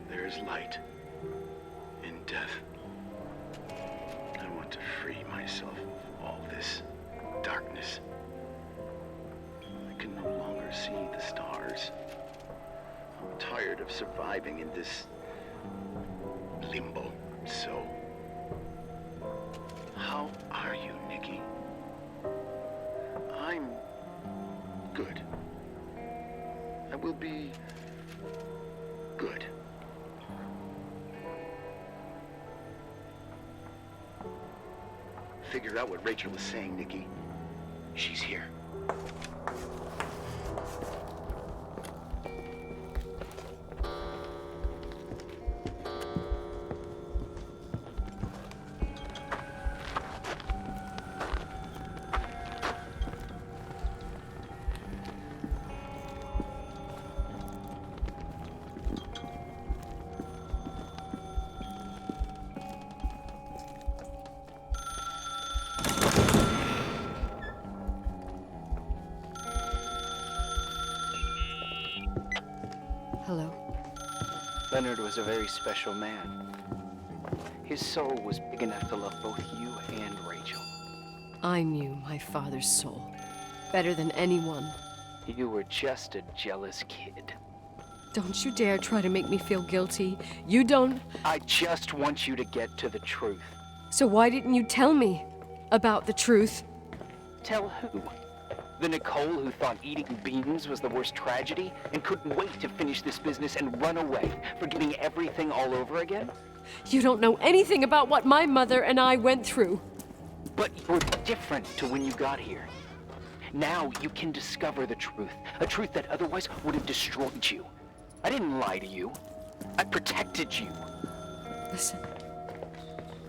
There is light in death. I want to free myself of all this darkness. I can no longer see the stars. I'm tired of surviving in this limbo. So, how are you, Nikki? I'm good. I will be good. Figure out what Rachel is saying, Nikki. She's here. Hello? Leonard was a very special man. His soul was big enough to love both you and Rachel. I knew my father's soul better than anyone. You were just a jealous kid. Don't you dare try to make me feel guilty. You don't... I just want you to get to the truth. So why didn't you tell me about the truth? Tell who? The Nicole who thought eating beans was the worst tragedy and couldn't wait to finish this business and run away, forgetting everything all over again? You don't know anything about what my mother and I went through. But you're different to when you got here. Now you can discover the truth, a truth that otherwise would have destroyed you. I didn't lie to you. I protected you. Listen,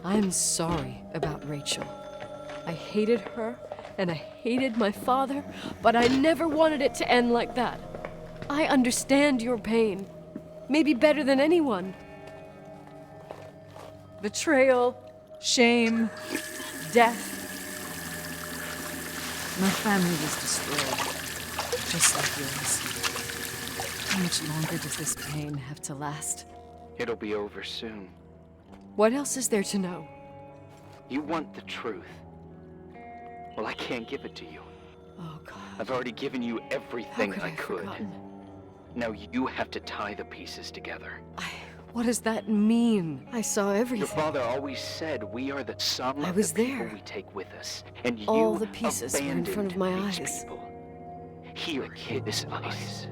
I'm sorry about Rachel. I hated her, and I hated my father, but I never wanted it to end like that. I understand your pain, maybe better than anyone. Betrayal, shame, death. My family was destroyed, just like yours. How much longer does this pain have to last? It'll be over soon. What else is there to know? You want the truth. Well, I can't give it to you. Oh, God. I've already given you How everything could I I have could. forgotten? Now you have to tie the pieces together. What does that mean? I saw Your everything. father always said we are the sum I of was the people there. we take with us. And you All the pieces were in abandoned front of my these eyes. people. Here, kid, this ice.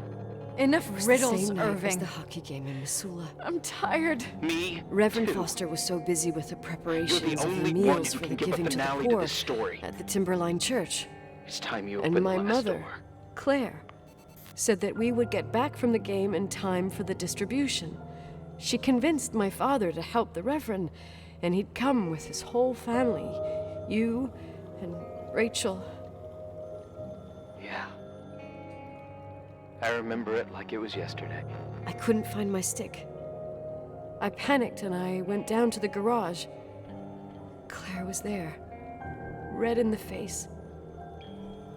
Enough It was riddles, the same night as Irving. the hockey game in Missoula. I'm tired. Me, Reverend too. Foster was so busy with the preparations of only the one meals who for can the give a giving to the finale to poor this story. at the Timberline Church. It's time you opened And my the last mother, door. Claire, said that we would get back from the game in time for the distribution. She convinced my father to help the Reverend, and he'd come with his whole family. You and Rachel. Yeah. I remember it like it was yesterday. I couldn't find my stick. I panicked and I went down to the garage. Claire was there, red in the face.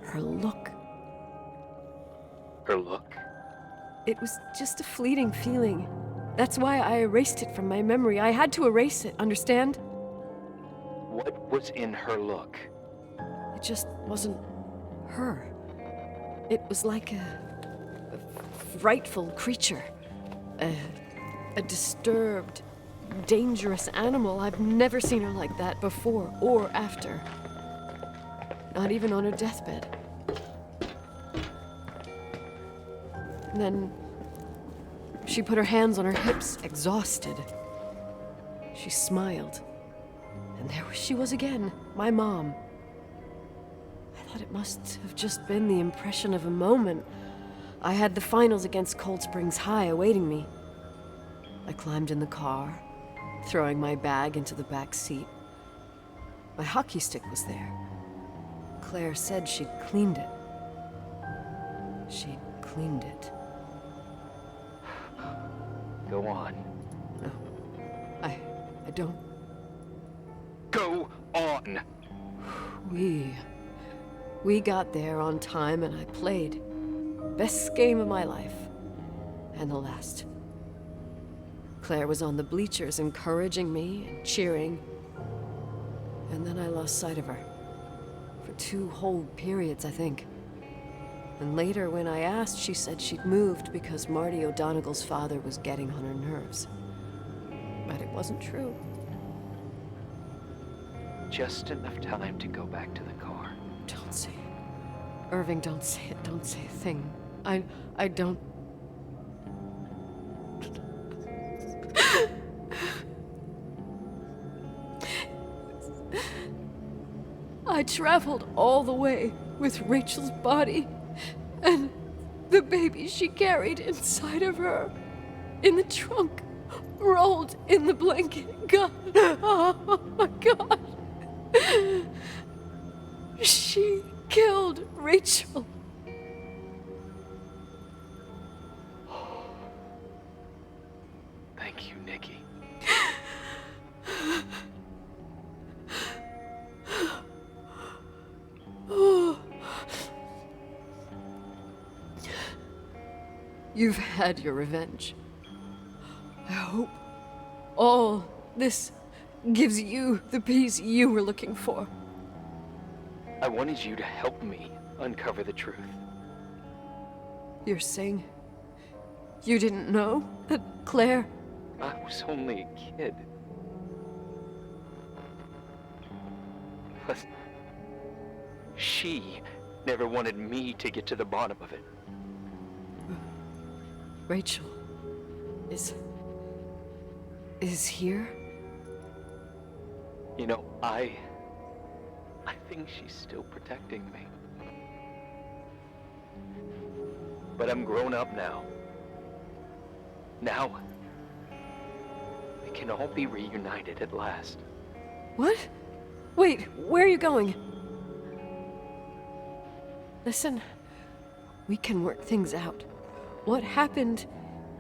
Her look. Her look. It was just a fleeting feeling. That's why I erased it from my memory. I had to erase it, understand? What was in her look? It just wasn't her. It was like a frightful creature. A disturbed, dangerous animal. I've never seen her like that before or after. Not even on her deathbed. And then she put her hands on her hips, exhausted. She smiled. And there she was again, my mom. I thought it must have just been the impression of a moment. I had the finals against Cold Springs High awaiting me. I climbed in the car, throwing my bag into the back seat. My hockey stick was there. Claire said she'd cleaned it. She'd cleaned it. Go on. No, I don't. Go on! We got there on time and I played. Best game of my life. And the last. Claire was on the bleachers encouraging me and cheering. And then I lost sight of her. For 2 whole periods, I think. And later, when I asked, she said she'd moved because Marty O'Donegal's father was getting on her nerves. But it wasn't true. Just enough time to go back to the car. Don't say it. Irving, don't say it. Don't say a thing. I don't... I traveled all the way with Rachel's body and the baby she carried inside of her in the trunk, rolled in the blanket. God, oh my God. She killed Rachel. Thank you, Nikki. You've had your revenge. I hope all this gives you the peace you were looking for. I wanted you to help me uncover the truth. You're saying you didn't know that Claire... I was only a kid. But she never wanted me to get to the bottom of it. Rachel is here? You know, I think she's still protecting me. But I'm grown up now. Now, we can all be reunited at last. What? Wait, where are you going? Listen, we can work things out. What happened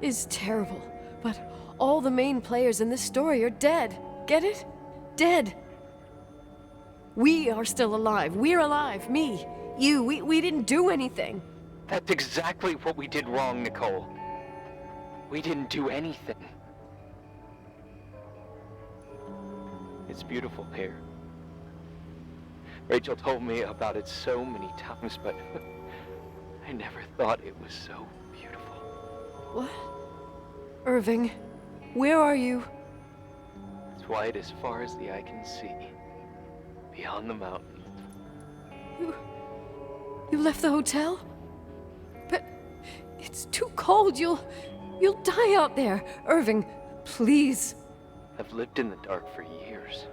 is terrible, but all the main players in this story are dead. Get it? Dead. We are still alive. We're alive. Me, you, we didn't do anything. That's exactly what we did wrong, Nicole. We didn't do anything. It's beautiful here. Rachel told me about it so many times, but I never thought it was so beautiful. What? Irving, where are you? It's white as far as the eye can see, beyond the mountains. You left the hotel? But it's too cold. You'll die out there. Irving, please. I've lived in the dark for years.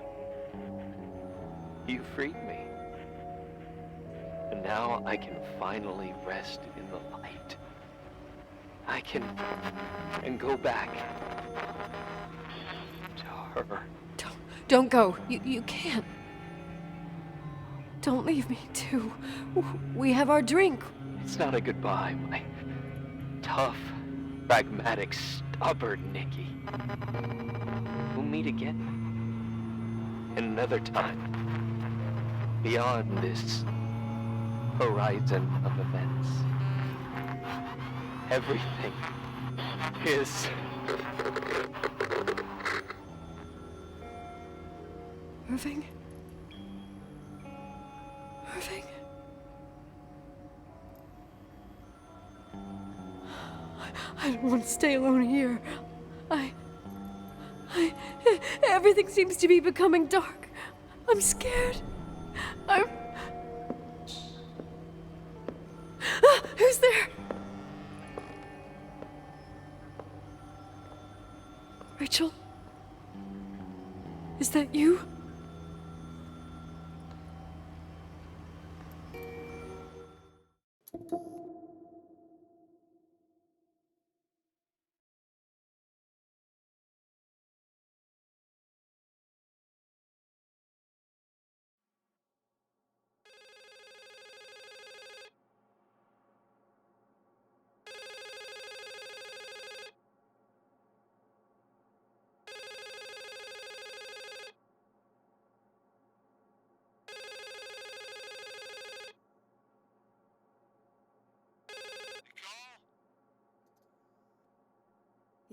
You freed me. And now I can finally rest in the light. I can go back to her. Don't go. You can't. Don't leave me, too. We have our drink. It's not a goodbye, my tough, pragmatic, stubborn Nikki. We'll meet again. Another time. Beyond this horizon of events. Everything is... Irving? Irving? I don't want to stay alone here. I Everything seems to be becoming dark. I'm scared. Who's there? Rachel? Is that you?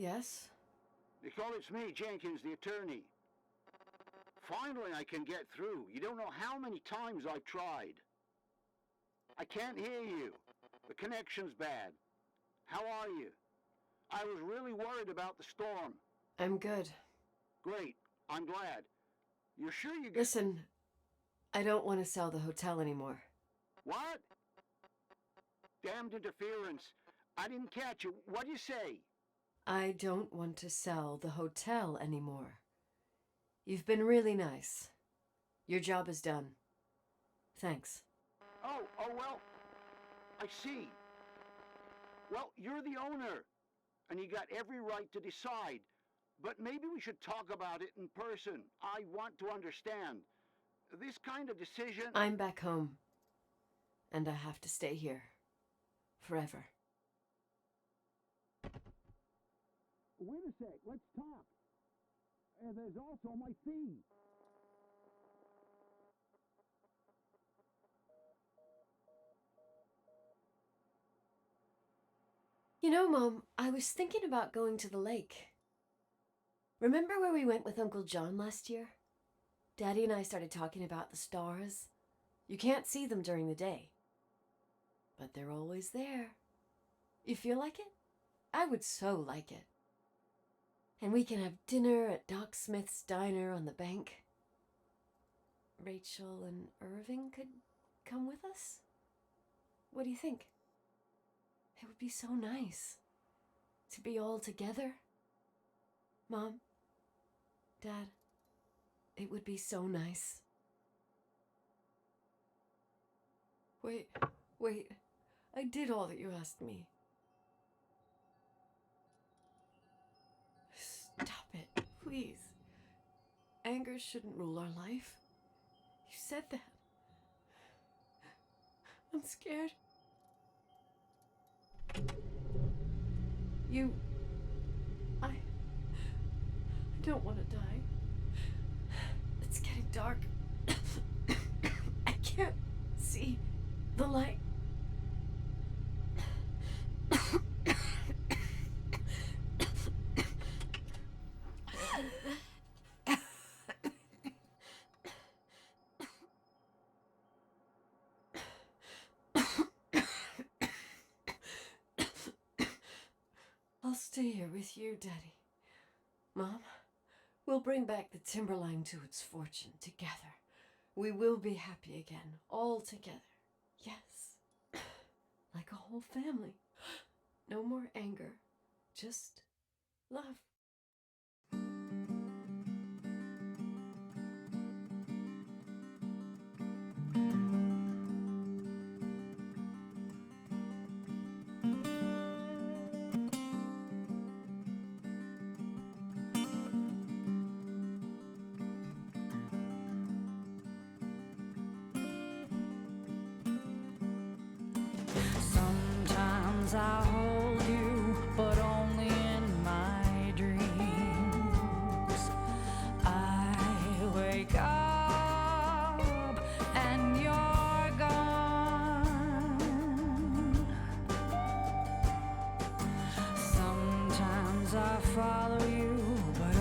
Yes? Nicole, it's me, Jenkins, the attorney. Finally, I can get through. You don't know how many times I've tried. I can't hear you. The connection's bad. How are you? I was really worried about the storm. I'm good. Great. I'm glad. You're sure you got... Listen, I don't want to sell the hotel anymore. What? Damned interference. I didn't catch you. What'd you say? I don't want to sell the hotel anymore. You've been really nice. Your job is done. Thanks. Oh, well, I see. Well, you're the owner, and you got every right to decide. But maybe we should talk about it in person. I want to understand. This kind of decision... I'm back home, and I have to stay here. Forever. Wait a sec, let's talk. There's also my fee. You know, Mom, I was thinking about going to the lake. Remember where we went with Uncle John last year? Daddy and I started talking about the stars. You can't see them during the day, but they're always there. You feel like it? I would so like it. And we can have dinner at Doc Smith's diner on the bank. Rachel and Irving could come with us? What do you think? It would be so nice to be all together. Mom, Dad, it would be so nice. Wait, I did all that you asked me. Stop it, please. Anger shouldn't rule our life. You said that. I'm scared. I don't want to die. It's getting dark. I can't see the light. I'll stay here with you, Daddy. Mom, we'll bring back the Timberline to its fortune together. We will be happy again, all together. Yes. Like a whole family. No more anger, just love. Sometimes I hold you, but only in my dreams. I wake up and you're gone. Sometimes I follow you, but